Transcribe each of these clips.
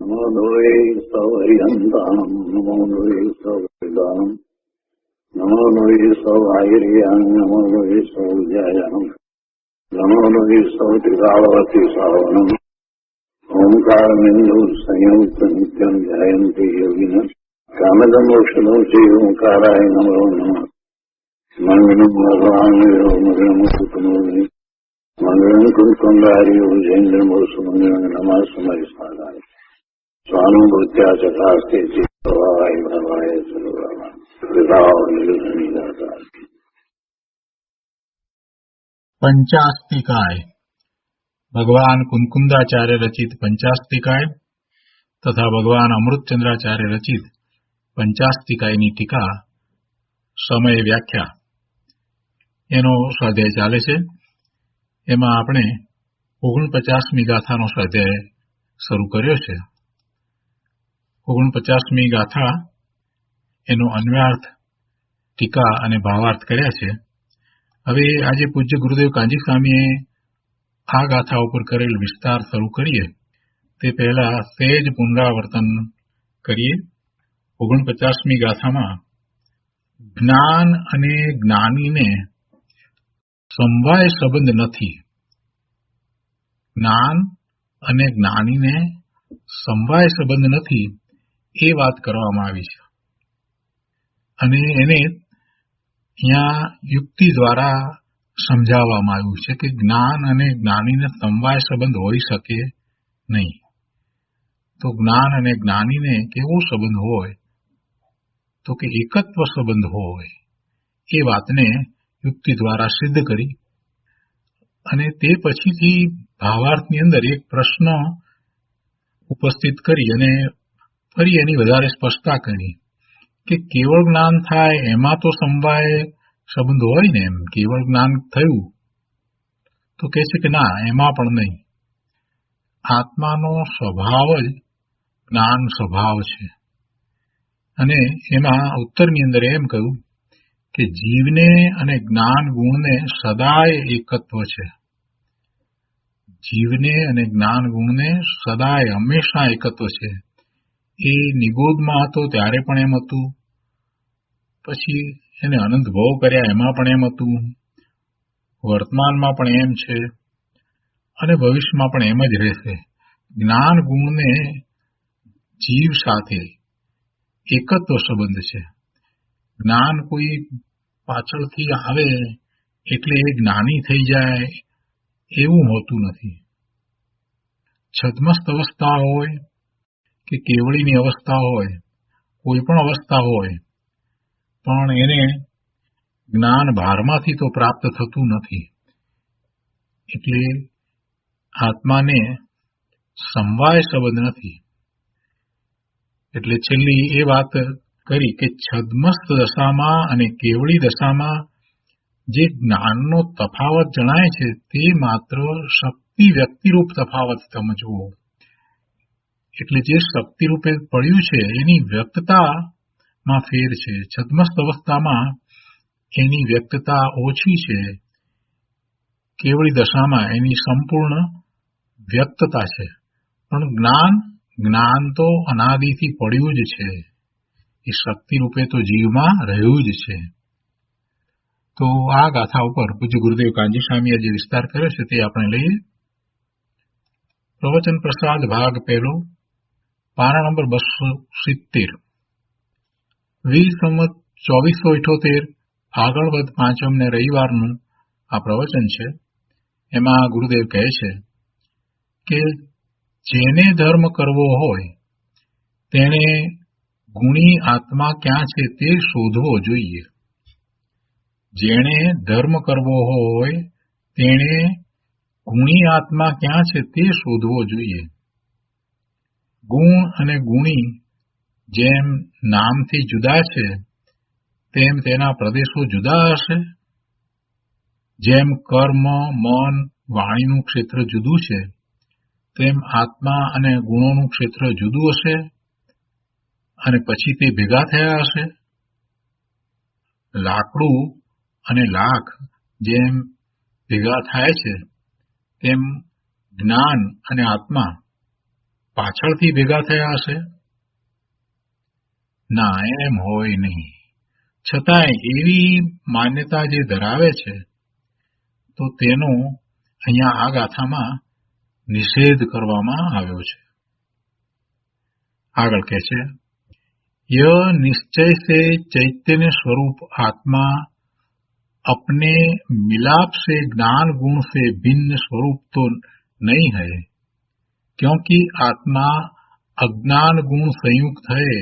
નમો દ્વૈ સૌર્યંતામ નમો દ્વૈ સૌર્યદામ નમો દ્વૈ સૌર્યામ નમો દ્વૈ સૌર્યામ નમો દ્વૈ સૌત્રિકાવતી સાવનમ ઓંકારમિંદુ સંયુક્ત નિત્યમ જયંતી યોગિન કામદમોક્ષદો શ્રી ઓંકારાય નમો નમઃ. મંગલમ ભગવાન મંગલમ કુટુંબી મંગલમ કુંકુંડારી જૈન્દ્રમોષ મંગલમ નમઃ સમય સાધાય સ્વાનુભૂત્યા ચકાસ્તે ચિત્તવાય ભવાય સર્વમાં કૃપાવનિદાતા. પંચાસ્તિકાય ભગવાન કુંકુંદાચાર્ય રચિત પંચાસ્તિકાય તથા ભગવાન અમૃતચંદ્રાચાર્ય રચિત પંચાસ્તિકાયની ટીકા સમય વ્યાખ્યા એનો સ્વાધ્યાય ચાલે છે. એમાં આપણે 49મી ગાથાનો સ્વાધ્યાય શરૂ કર્યો છે. 49મી ગાથા એનો અન્વયાર્થ, ટીકા અને ભાવાર્થ કર્યા છે. હવે આજે પૂજ્ય ગુરુદેવ કાંજી સ્વામીએ આ ગાથા ઉપર કરેલ વિસ્તાર શરૂ કરીએ તે પહેલા સહેજ પુનરાવર્તન કરીએ. 49મી ગાથામાં જ્ઞાન અને જ્ઞાનીને સમવાય સંબંધ નથી. જ્ઞાન અને જ્ઞાનીને સમવાય સંબંધ નથી એ વાત કરવામાં આવી છે. અને એને અહીંયા યુક્તિ દ્વારા સમજાવવામાં આવ્યું છે કે જ્ઞાન અને જ્ઞાનીને સમવાય સંબંધ હોઈ શકે નહીં. તો જ્ઞાન અને જ્ઞાનીને કેવો સંબંધ હોય? તો કે એકત્વ સંબંધ હોય. એ વાતને યુક્તિ દ્વારા સિદ્ધ કરી અને તે પછીથી ભાવાર્થની અંદર એક પ્રશ્ન ઉપસ્થિત કરી અને ફરી એની વધારે સ્પષ્ટતા કરી કે કેવળ જ્ઞાન થાય એમાં તો સમવાય સંબંધ હોય ને. એમ કેવળ જ્ઞાન થયું તો કહે છે કે ના, એમાં પણ નહીં. આત્માનો સ્વભાવ જ જ્ઞાન સ્વભાવ છે. અને એમાં ઉત્તરની અંદર એમ કહ્યું કે જીવને અને જ્ઞાન ગુણને સદાય એકત્વ છે. જીવને અને જ્ઞાન ગુણને સદાય હંમેશા એકત્વ છે. એ નિગોદમાં હતો ત્યારે પણ એમ હતું, પછી એને અનંત ભોગ કર્યા એમાં પણ એમ હતું, વર્તમાનમાં પણ એમ છે અને ભવિષ્યમાં પણ એમ જ રહેશે. જ્ઞાન ગુણને જીવ સાથે એકત્વ સંબંધ છે. જ્ઞાન કોઈ પાછળથી આવે એટલે એ જ્ઞાની થઈ જાય એવું હોતું નથી. છદ્મસ્ત અવસ્થા હોય કે કેવળીની અવસ્થા હોય, કોઈ પણ અવસ્થા હોય, પણ એને જ્ઞાન ભારમાંથી તો પ્રાપ્ત થતું નથી. એટલે આત્માને સમવાય સંબંધ નથી. એટલે છેલ્લી એ વાત કરી કે છદ્મસ્ત દશામાં અને કેવળી દશામાં જે જ્ઞાનનો તફાવત જણાય છે તે માત્ર શક્તિ વ્યક્તિરૂપ તફાવત સમજવો. એટલે જે શક્તિ રૂપે પડ્યું છે એની વ્યક્તતામાં ફેર છે. છદ્મસ્ત અવસ્થામાં એની વ્યક્તતા ઓછી છે, કેવળી દશામાં એની સંપૂર્ણ વ્યક્તતા છે. પણ જ્ઞાન તો અનાદિથી પડ્યું જ છે. એ શક્તિ રૂપે તો જીવમાં રહ્યું જ છે. તો આ ગાથા ઉપર પૂજ્ય ગુરુદેવ કાંજી સ્વામીએ જે વિસ્તાર કર્યો છે તે આપણે લઈએ. પ્રવચન પ્રસાદ ભાગ પહેલો, પાના નંબર 270. વીર સંવત 2478 ફાગણ વદ 5 ને રવિવારનું આ પ્રવચન છે. એમાં ગુરુદેવ કહે છે કે જેને ધર્મ કરવો હોય તેણે ગુણી આત્મા ક્યાં છે તે શોધવો જોઈએ. જેણે ધર્મ કરવો હોય તેણે ગુણી આત્મા ક્યાં છે તે શોધવો જોઈએ. ગુણ અને ગુણી જેમ નામથી જુદા છે તેમ તેના પ્રદેશો જુદા હશે. જેમ કર્મ, મન, વાણીનું ક્ષેત્ર જુદું છે તેમ આત્મા અને ગુણોનું ક્ષેત્ર જુદું હશે અને પછી તે ભેગા થયા હશે. લાકડું અને લાખ જેમ ભેગા થાય છે તેમ જ્ઞાન અને આત્મા પાછળથી ભેગા થયા હશે? ના, એમ હોય નહીં. છતાંય એવી માન્યતા જે ધરાવે છે તો તેનો અહીંયા આ ગાથામાં નિષેધ કરવામાં આવ્યો છે. આગળ કહે છે, ય निश्चय से चैतन्य स्वरूप आत्मा अपने मिलाप से ज्ञान गुण से भिन्न स्वरूप तो नहीं है, क्योंकि आत्मा अज्ञान गुण संयुक्त है.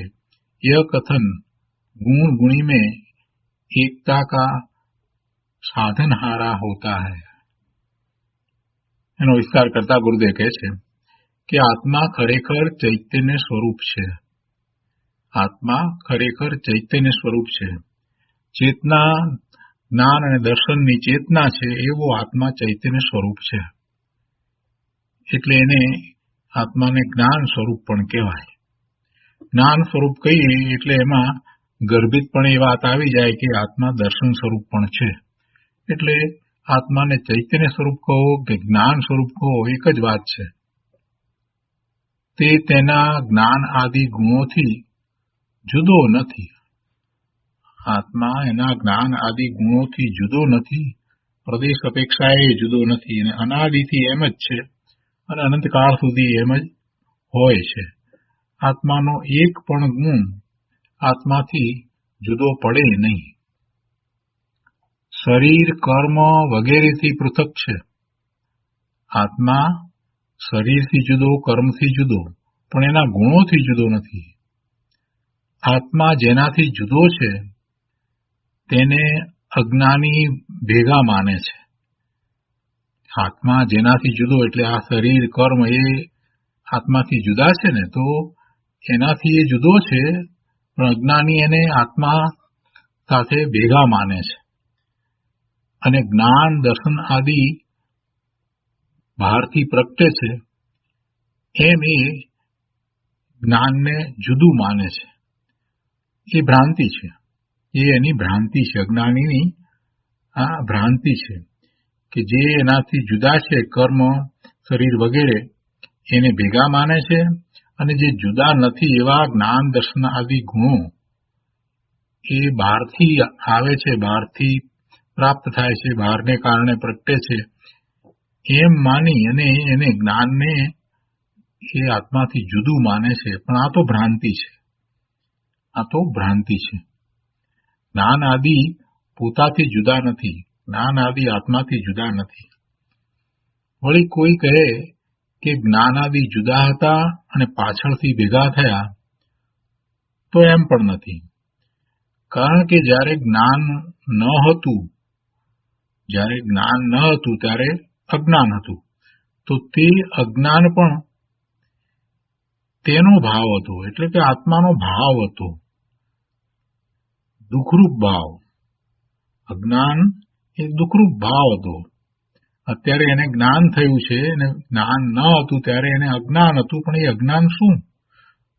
यह कथन गुण गुणी में एकता का साधनहारा होता है. એનો વિસ્તાર કરતા ગુરુદેવ કહે છે કે આત્મા ખરેખર ચૈતન્ય સ્વરૂપ છે. આત્મા ખરેખર ચૈતન્ય સ્વરૂપ છે. ચેતના, જ્ઞાન અને દર્શનની ચેતના છે એવો આત્મા ચૈતન્ય સ્વરૂપ છે. એટલે એને આત્માને જ્ઞાન સ્વરૂપ પણ કહેવાય. જ્ઞાન સ્વરૂપ કહીએ એટલે એમાં ગર્ભિતપણે એ વાત આવી જાય કે આત્મા દર્શન સ્વરૂપ પણ છે. એટલે આત્માને ચૈતન્ય સ્વરૂપ કહો કે જ્ઞાન સ્વરૂપ કહો, એક જ વાત છે. તે તેના જ્ઞાન આદિ ગુણોથી જુદો નથી. આત્મા એના જ્ઞાન આદિ ગુણોથી જુદો નથી, પ્રદેશ અપેક્ષાએ જુદો નથી, અને અનાદિથી એમ જ છે અને અનંતકાળ સુધી એમ જ હોય છે. આત્માનો એક પણ ગુણ આત્માથી જુદો પડે નહીં. શરીર, કર્મ વગેરેથી પૃથક છે. આત્મા શરીરથી જુદો, કર્મથી જુદો, પણ એના ગુણોથી જુદો નથી. આત્મા જેનાથી જુદો છે તેને અજ્ઞાની ભેગા માને છે. આત્મા જેનાથી જુદો એટલે આ શરીર, કર્મ એ આત્માથી જુદા છે ને, તો એનાથી એ જુદો છે, પણ અજ્ઞાની એને આત્મા સાથે ભેગા માને છે. અને જ્ઞાન, દર્શન આદિ બહારથી પ્રગટે છે એમ એ જ્ઞાનને જુદું માને છે. એ ભ્રાંતિ છે, એ એની ભ્રાંતિ છે. અજ્ઞાનીની આ ભ્રાંતિ છે કે જે એનાથી જુદા છે, કર્મ, શરીર વગેરે, એને ભેગા માને છે, અને જે જુદા નથી એવા જ્ઞાન, દર્શન આદિ ગુણો એ બહારથી આવે છે, બહારથી પ્રાપ્ત થાય છે, બહારને કારણે પ્રગટે છે એમ માની અને એને જ્ઞાનને એ આત્માથી જુદું માને છે. પણ આ તો ભ્રાંતિ છે. આ તો ભ્રાંતિ છે. જ્ઞાન આદિ પોતાથી જુદા નથી. જ્ઞાન આદિ આત્માથી જુદા નથી. વળી કોઈ કહે કે જ્ઞાન આદિ જુદા હતા અને પાછળથી ભેગા થયા, તો એમ પણ નથી. કારણ કે જ્યારે જ્ઞાન ન હતું ત્યારે અજ્ઞાન હતું, તો તે અજ્ઞાન પણ તેનો ભાવ હતો, એટલે કે આત્માનો ભાવ હતો, દુઃખરૂપ ભાવ. અજ્ઞાન એ દુઃખરૂપ ભાવ હતો. અત્યારે એને જ્ઞાન થયું છે, અને જ્ઞાન ન હતું ત્યારે એને અજ્ઞાન હતું. પણ એ અજ્ઞાન શું?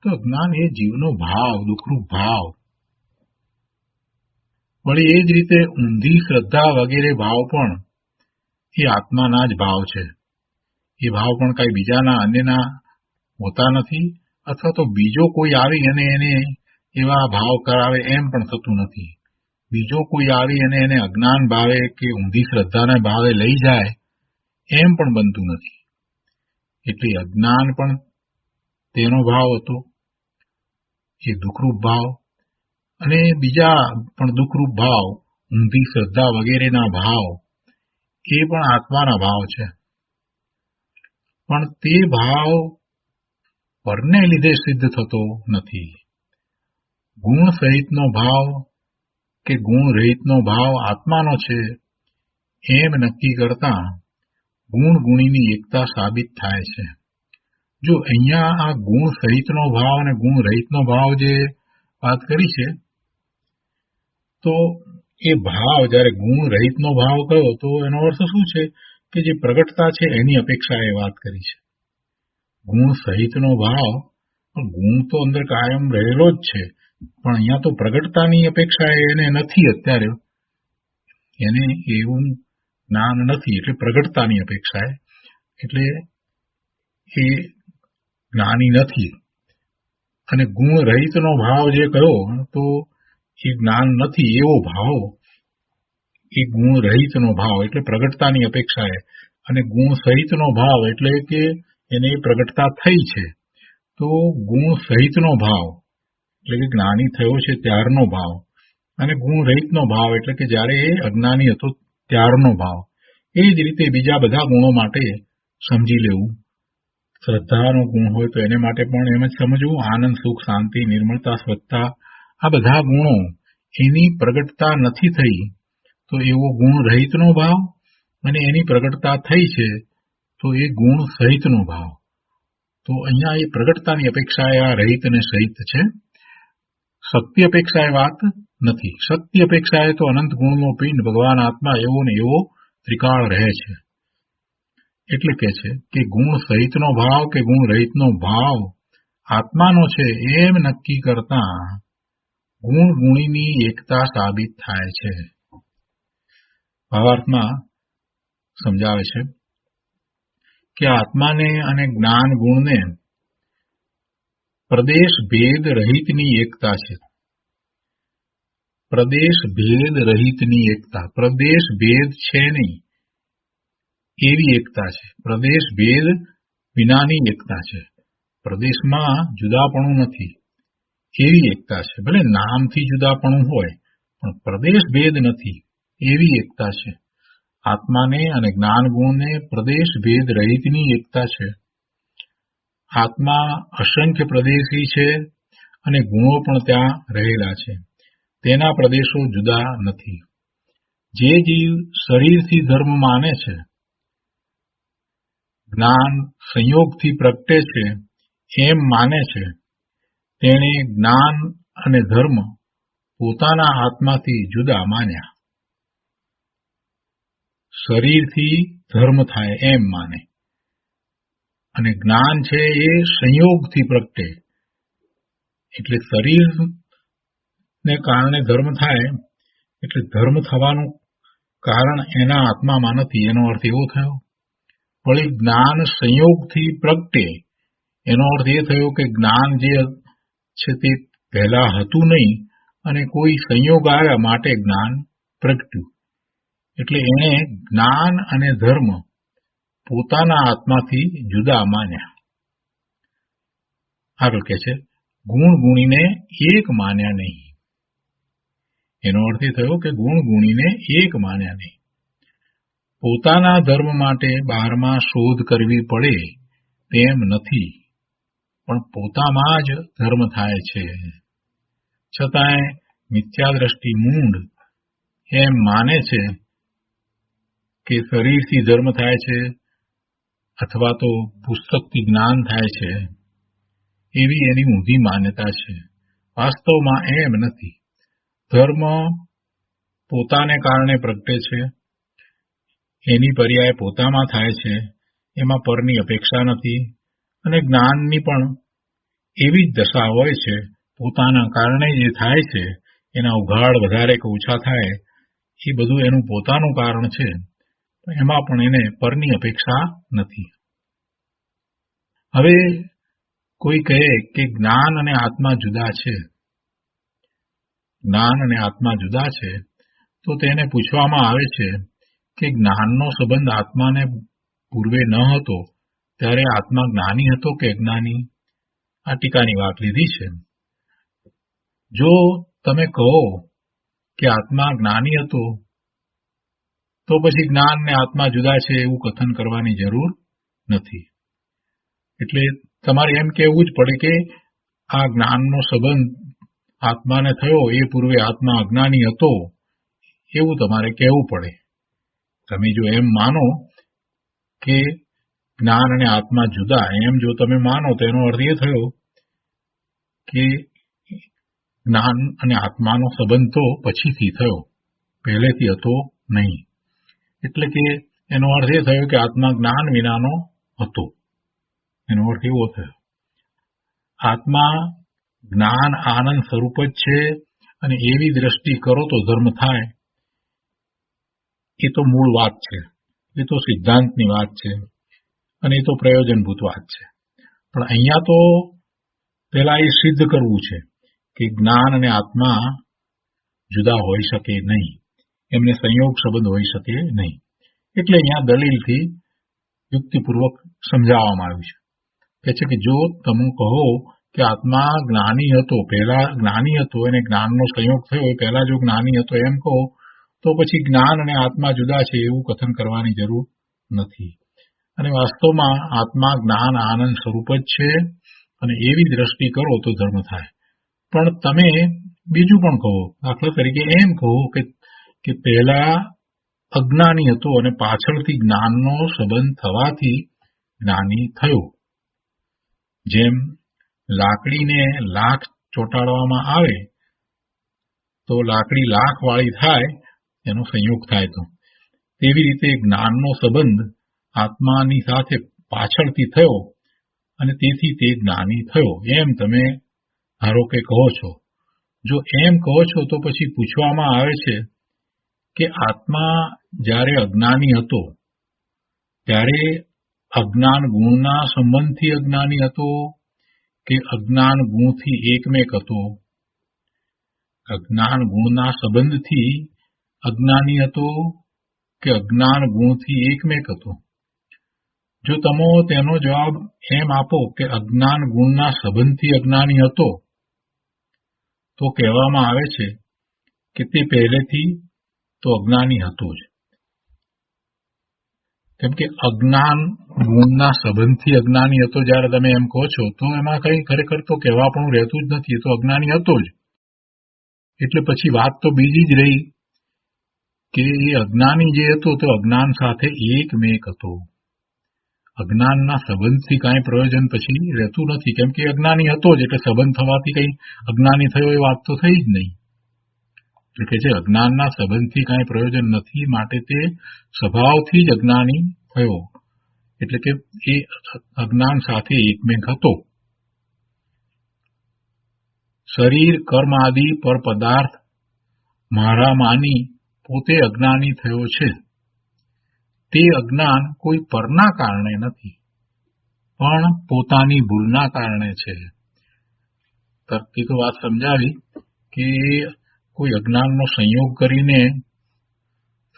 તો અજ્ઞાન એ જીવનો ભાવ, દુઃખરૂપ ભાવ. વળી એ જ રીતે ઊંધી શ્રદ્ધા વગેરે ભાવ પણ એ આત્માના જ ભાવ છે. એ ભાવ પણ કઈ બીજાના, અન્યના હોતા નથી, અથવા તો બીજો કોઈ આવી અને એને એવા ભાવ કરાવે એમ પણ થતું નથી. બીજો કોઈ આવી અને એને અજ્ઞાન ભાવે કે ઊંધી શ્રદ્ધાના ભાવે લઈ જાય એમ પણ બનતું નથી. એટલે અજ્ઞાન પણ તેનો ભાવ હતો, એ દુઃખરૂપ ભાવ, અને બીજા પણ દુઃખરૂપ ભાવ, ઊંધી શ્રદ્ધા વગેરેના ભાવ, એ પણ આત્માના ભાવ છે. પણ તે ભાવ પરને લીધે સિદ્ધ થતો નથી. ગુણ સહિતનો ભાવ કે ગુણ રહિતનો ભાવ આત્માનો છે એમ નક્કી કરતા ગુણ ગુણીની એકતા સાબિત થાય છે. જો અહીંયા આ ગુણ સહિતનો ભાવ અને ગુણ રહિતનો ભાવ જે વાત કરી છે, તો એ ભાવ જ્યારે ગુણ રહિતનો ભાવ કયો તો એનો અર્થ શું છે કે જે પ્રગટતા છે એની અપેક્ષા એ વાત કરી છે. ગુણ સહિતનો ભાવ, ગુણ તો અંદર કાયમ રહેલો જ છે, પણ અહીંયા તો પ્રગટતાની અપેક્ષા એને નથી. અત્યારે એને એવું જ્ઞાન નથી, એટલે પ્રગટતાની અપેક્ષા. એટલે એ જ્ઞાની નથી. અને ગુણ રહિતનો ભાવ જે કહ્યો તો એ જ્ઞાન નથી એવો ભાવ, એ ગુણ રહિતનો ભાવ એટલે પ્રગટતાની અપેક્ષાએ, અને ગુણ સહિતનો ભાવ એટલે કે એને પ્રગટતા થઈ છે તો ગુણ સહિતનો ભાવ એટલે કે જ્ઞાની થયો છે ત્યારનો ભાવ, અને ગુણ રહિતનો ભાવ એટલે કે જ્યારે એ અજ્ઞાની હતો ત્યારનો ભાવ. એ જ રીતે બીજા બધા ગુણો માટે સમજી લેવું. શ્રદ્ધાનો ગુણ હોય તો એને માટે પણ એમ જ સમજવું. આનંદ, સુખ, શાંતિ, નિર્મળતા, સ્વચ્છતા, આ બધા ગુણો એની પ્રગટતા નથી થઈ તો એવો ગુણ રહિતનો ભાવ, અને એની પ્રગટતા થઈ છે તો એ ગુણ સહિતનો ભાવ. તો અહીંયા એ પ્રગટતાની અપેક્ષાએ આ રહિત અને સહિત છે. શક્તિ અપેક્ષાએ વાત નથી. શક્તિ અપેક્ષાએ તો અનંત ગુણનો પિંડ ભગવાન આત્મા એવો ને એવો ત્રિકાળ રહે છે. એટલે કે છે કે ગુણ સહિતનો ભાવ કે ગુણ રહિતનો ભાવ આત્માનો છે એમ નક્કી કરતા ગુણ ગુણીની એકતા સાબિત થાય છે. ભાવાર્થમાં સમજાવે છે કે આત્માને અને જ્ઞાન ગુણને પ્રદેશ ભેદ રહિતની એકતા છે. પ્રદેશ ભેદ રહિતની એકતા, પ્રદેશ ભેદ છે નહીં એવી એકતા છે. પ્રદેશ ભેદ વિનાની એકતા છે. પ્રદેશમાં જુદાપણું નથી એવી એકતા છે. ભલે નામથી જુદાપણું હોય પણ પ્રદેશ ભેદ નથી એવી એકતા છે. આત્માને અને જ્ઞાન ગુણને પ્રદેશ ભેદ રહિતની એકતા છે. આત્મા અસંખ્ય પ્રદેશી છે અને ગુણો પણ ત્યાં રહેલા છે. તેના પ્રદેશો જુદા નથી. જે જીવ શરીરથી ધર્મ માને છે, જ્ઞાન સંયોગથી પ્રગટે છે એમ માને છે, તેણે જ્ઞાન અને ધર્મ પોતાના આત્માથી જુદા માન્યા. શરીરથી ધર્મ થાય એમ માને, અને જ્ઞાન છે એ સંયોગથી પ્રગટે એટલે શરીરને કારણે ધર્મ થાય એટલે ધર્મ થવાનું કારણ એના આત્મામાં નથી. એનો અર્થ એવો થયો. વળી જ્ઞાન સંયોગથી પ્રગટે એનો અર્થ એ થયો કે જ્ઞાન જે છે તે પહેલા હતું નહીં અને કોઈ સંયોગ આવ્યા માટે જ્ઞાન પ્રગટ્યું. એટલે એણે જ્ઞાન અને ધર્મ પોતાના આત્માથી જુદા માન્યા. આગળ કહે છે ગુણ ગુણીને એક માન્યા નહીં. એનો અર્થ એ થયો કે ગુણ ગુણીને એક માન્યા નહીં. પોતાના ધર્મ માટે બહારમાં શોધ કરવી પડે તેમ નથી, પણ પોતામાં જ ધર્મ થાય છે. છતાંય મિથ્યાદ્રષ્ટિ મૂંઢ એમ માને છે કે શરીરથી ધર્મ થાય છે અથવા તો પુસ્તકથી જ્ઞાન થાય છે, એવી એની ઊંધી માન્યતા છે. વાસ્તવમાં એમ નથી. ધર્મ પોતાને કારણે પ્રગટે છે, એની પર્યાય પોતામાં થાય છે, એમાં પરની અપેક્ષા નથી. અને જ્ઞાનની પણ એવી જ દશા હોય છે. પોતાના કારણે જે થાય છે એના ઉઘાડ વધારે કે ઓછા થાય એ બધું એનું પોતાનું કારણ છે, એમાં પણ એને પરની અપેક્ષા નથી. હવે કોઈ કહે કે જ્ઞાન અને આત્મા જુદા છે, જ્ઞાન અને આત્મા જુદા છે, તો તેને પૂછવામાં આવે છે કે જ્ઞાનનો સંબંધ આત્માને પૂર્વે ન હતો ત્યારે આત્મા જ્ઞાની હતો કે અજ્ઞાની? આ ટીકાની વાત લીધી છે. જો તમે કહો કે આત્મા જ્ઞાની હતો તો પછી જ્ઞાન ને આત્મા જુદા છે એવું કથન કરવાની જરૂર નથી. એટલે તમારે એમ કહેવું જ પડે કે આ જ્ઞાનનો સંબંધ આત્માને થયો એ પૂર્વે આત્મા અજ્ઞાની હતો એવું તમારે કહેવું પડે. તમે જો એમ માનો કે જ્ઞાન અને આત્મા જુદા, એમ જો તમે માનો તો એનો અર્થ એ થયો કે જ્ઞાન અને આત્માનો સંબંધ તો પછીથી થયો, પહેલેથી હતો નહીં. એટલે કે એનો અર્થ એ થયો કે આત્મા જ્ઞાન વિનાનો હતો. એનો અર્થ એવો થયો. આત્મા જ્ઞાન આનંદ સ્વરૂપ જ છે અને એવી દ્રષ્ટિ કરો તો ધર્મ થાય, એ તો મૂળ વાત છે, એ તો સિદ્ધાંતની વાત છે અને એ તો પ્રયોજનભૂત વાત છે. પણ અહીંયા તો પેલા એ સિદ્ધ કરવું છે કે જ્ઞાન અને આત્મા જુદા હોઈ શકે નહીં, એમને સંયોગ સંબંધ હોઈ શકે નહીં. એટલે અહીંયા દલીલથી યુક્તિપૂર્વક સમજાવવામાં આવ્યું છે. કહે છે કે જો તમે કહો કે આત્મા જ્ઞાની હતો, પહેલા જ્ઞાની હતો અને જ્ઞાનનો સંયોગ થયો, એ પહેલા જો જ્ઞાની હતો એમ કહો, તો પછી જ્ઞાન અને આત્મા જુદા છે એવું કથન કરવાની જરૂર નથી. અને વાસ્તવમાં આત્મા જ્ઞાન આનંદ સ્વરૂપ જ છે, અને એવી દ્રષ્ટિ કરો તો ધર્મ થાય. પણ તમે બીજું પણ કહો, દાખલા તરીકે એમ કહો કે પહેલા અજ્ઞાની હતો અને પાછળથી જ્ઞાનનો સંબંધ થવાથી જ્ઞાની થયો. જેમ લાકડીને લાખ ચોંટાડવામાં આવે તો લાકડી લાખ વાળી થાય, એનો સંયોગ થાય. તો તેવી રીતે જ્ઞાનનો સંબંધ આત્માની સાથે પાછળથી થયો અને તેથી તે જ્ઞાની થયો, એમ તમે ધારો કે કહો છો. જો એમ કહો છો તો પછી પૂછવામાં આવે છે કે આત્મા જ્યારે અજ્ઞાની હતો ત્યારે અજ્ઞાન ગુણના સંબંધથી અજ્ઞાની હતો કે અજ્ઞાન ગુણથી એકમેક હતો? અજ્ઞાન ગુણના સંબંધથી અજ્ઞાની હતો કે અજ્ઞાન ગુણથી એકમેક હતો? જો તમે તેનો જવાબ એમ આપો કે અજ્ઞાન ગુણના સંબંધથી અજ્ઞાની હતો, તો કહેવામાં આવે છે કે તે પહેલેથી તો અજ્ઞાની હતો જ. કેમ કે અજ્ઞાન ગુણના સંબંધથી અજ્ઞાની હતો જ્યારે તમે એમ કહો છો, તો એમાં કંઈ ખરેખર તો કહેવા પણ રહેતું જ નથી, એ તો અજ્ઞાની હતો જ. એટલે પછી વાત તો બીજી જ રહી કે એ અજ્ઞાની જે હતો તો અજ્ઞાન સાથે એકમેક હતો. અજ્ઞાનના સંબંધથી કાંઈ પ્રયોજન પછી રહેતું નથી, કેમ કે અજ્ઞાની હતો જ, એટલે સંબંધ થવાથી કંઈ અજ્ઞાની થયો એ વાત તો થઈ જ નહીં. એટલે કે છે અજ્ઞાનના સંબંધથી કાંઈ પ્રયોજન નથી, માટે તે સ્વભાવથી જ અજ્ઞાની થયો, એટલે કે એ અજ્ઞાન સાથે એકમેક હતો. શરીર કર્મ આદિ પર પદાર્થ મારા માની પોતે અજ્ઞાની થયો છે. તે અજ્ઞાન કોઈ પરના કારણે નથી, પણ પોતાની ભૂલના કારણે છે. તર્કથી તો વાત સમજાવી કે કોઈ અજ્ઞાનનો સંયોગ કરીને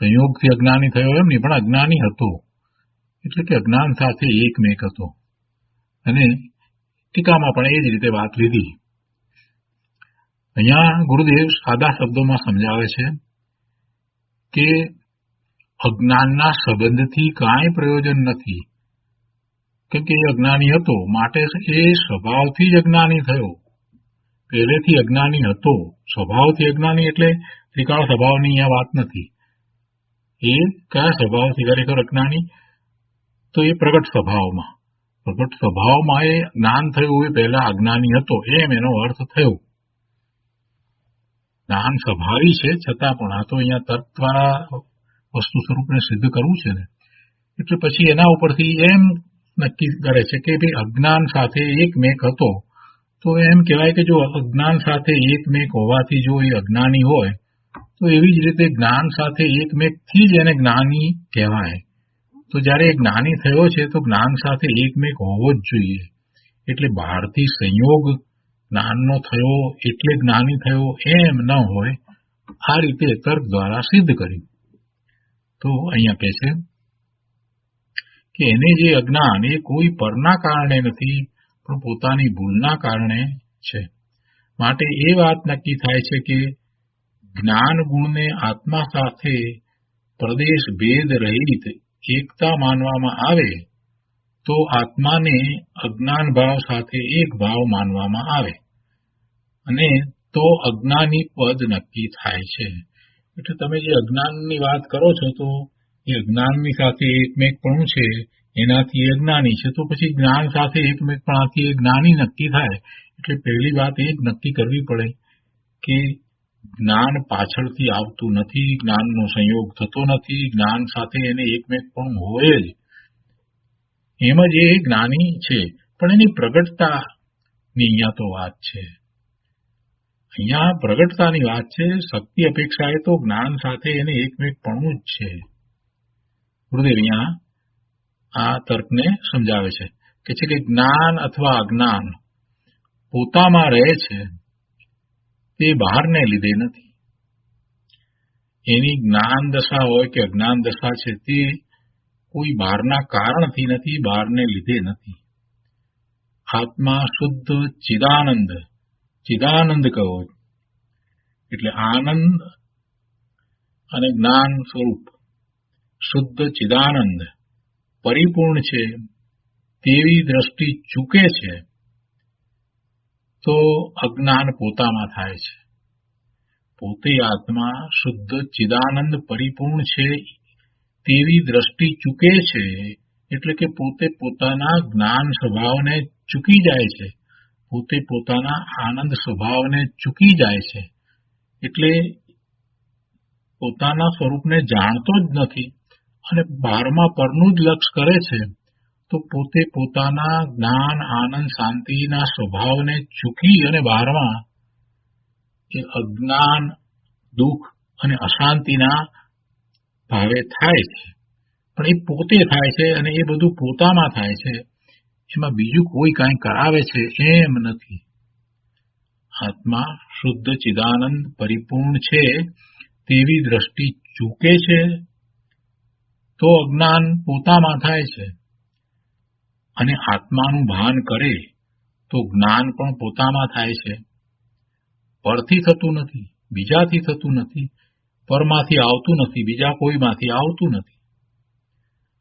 સંયોગથી અજ્ઞાની થયો એમ નહીં, પણ અજ્ઞાની હતો, એટલે કે અજ્ઞાન સાથે એકમેક હતો. અને ટીકામાં પણ એ જ રીતે વાત લીધી. અહીંયા ગુરુદેવ સાદા શબ્દોમાં સમજાવે છે કે અજ્ઞાનના સંબંધથી કાંઈ પ્રયોજન નથી, કેમ કે એ અજ્ઞાની હતો, માટે એ સ્વભાવથી જ અજ્ઞાની થયો. પહેલેથી અજ્ઞાની હતો, સ્વભાવથી અજ્ઞાની એટલે ત્રિકાળ સ્વભાવની અહીંયા વાત નથી. એ કયા સ્વભાવથી ખરેખર અજ્ઞાની? તો એ પ્રગટ સ્વભાવમાં એ જ્ઞાન થયું, એ પહેલા અજ્ઞાની હતો, એમ એનો અર્થ થયો. જ્ઞાન સ્વભાવી છે, છતાં પણ આ તો અહીંયા તર્ક દ્વારા વસ્તુ સ્વરૂપને સિદ્ધ કરવું છે ને, એટલે પછી એના ઉપરથી એમ નક્કી કરે છે કે ભાઈ અજ્ઞાન સાથે એકમેક હતો, તો એમ કહેવાય કે જો અજ્ઞાન સાથે એકમેક હોવાથી જો એ અજ્ઞાની હોય, તો એવી જ રીતે જ્ઞાન સાથે એકમેકથી જ એને જ્ઞાની કહેવાય. તો જ્યારે એ જ્ઞાની થયો છે તો જ્ઞાન સાથે એકમેક હોવો જ જોઈએ. એટલે બહારથી સંયોગ જ્ઞાનનો થયો એટલે જ્ઞાની થયો એમ ન હોય, આ રીતે તર્ક દ્વારા સિદ્ધ કર્યું. તો અહીંયા કહે છે કે એને જે અજ્ઞાન એ કોઈ પરના કારણે નથી, પણ પોતાની ભૂલના કારણે છે. માટે એ વાત નક્કી થાય છે કે જ્ઞાન ગુણને આત્મા સાથે પ્રદેશ ભેદ રહિત એકતા માનવામાં આવે તો આત્માને અજ્ઞાન ભાવ સાથે એક ભાવ માનવામાં આવે, અને તો અજ્ઞાની પદ નક્કી થાય છે. એટલે તમે જે અજ્ઞાનની વાત કરો છો, તો એ અજ્ઞાનની સાથે એકમેકપણું છે, એનાથી અજ્ઞાની છે, તો પછી જ્ઞાન સાથે એકમેકપણાથી એ જ્ઞાની નક્કી થાય. એટલે પહેલી વાત એ જ નક્કી કરવી પડે કે જ્ઞાન પાછળથી આવતું નથી, જ્ઞાનનો સંયોગ થતો નથી, જ્ઞાન સાથે એને એકમેકપણું હોય જ, એમ જ એ જ્ઞાની છે. પણ એની પ્રગટતાની અહીંયા તો વાત છે. અહીંયા પ્રગટતાની વાત છે. શક્તિ અપેક્ષાએ તો જ્ઞાન સાથે એને એકમેકપણું જ છે. ગુરુદેવ અહીંયા આ તર્કને સમજાવે છે. કે છે કે જ્ઞાન અથવા અજ્ઞાન પોતામાં રહે છે તે બહારને લીધે નથી. એની જ્ઞાન દશા હોય કે અજ્ઞાન દશા છે તે કોઈ બહારના કારણથી નથી, બહારને લીધે નથી. આત્મા શુદ્ધ ચિદાનંદ, ચિદાનંદ કહો એટલે આનંદ અને જ્ઞાન સ્વરૂપ શુદ્ધ ચિદાનંદ પરિપૂર્ણ છે તેવી દ્રષ્ટિ ચૂકે છે તો અજ્ઞાન પોતામાં થાય છે. પોતે આત્મા શુદ્ધ ચિદાનંદ પરિપૂર્ણ છે તેવી દ્રષ્ટિ ચૂકે છે એટલે કે પોતે પોતાના જ્ઞાન સ્વભાવને ચૂકી જાય છે, પોતે પોતાના આનંદ સ્વભાવને ચૂકી જાય છે. એટલે પોતાના સ્વરૂપને જાણતો જ નથી અને બહારમાં પરનું જ લક્ષ કરે છે તો પોતે પોતાના જ્ઞાન આનંદ શાંતિના સ્વભાવને ચૂકી અને બહારમાં એ અજ્ઞાન દુઃખ અને અશાંતિના ભાવે થાય છે. પણ એ પોતે થાય છે અને એ બધું પોતામાં થાય છે, એમાં બીજું કોઈ કાંઈ કરાવે છે એમ નથી. આત્મા શુદ્ધ ચિદાનંદ પરિપૂર્ણ છે તેવી દ્રષ્ટિ ચૂકે છે તો અજ્ઞાન પોતામાં થાય છે, અને આત્માનું ભાન કરે તો જ્ઞાન પણ પોતામાં થાય છે. પરથી થતું નથી, બીજાથી થતું નથી, પરમાંથી આવતું નથી, બીજા કોઈમાંથી આવતું નથી.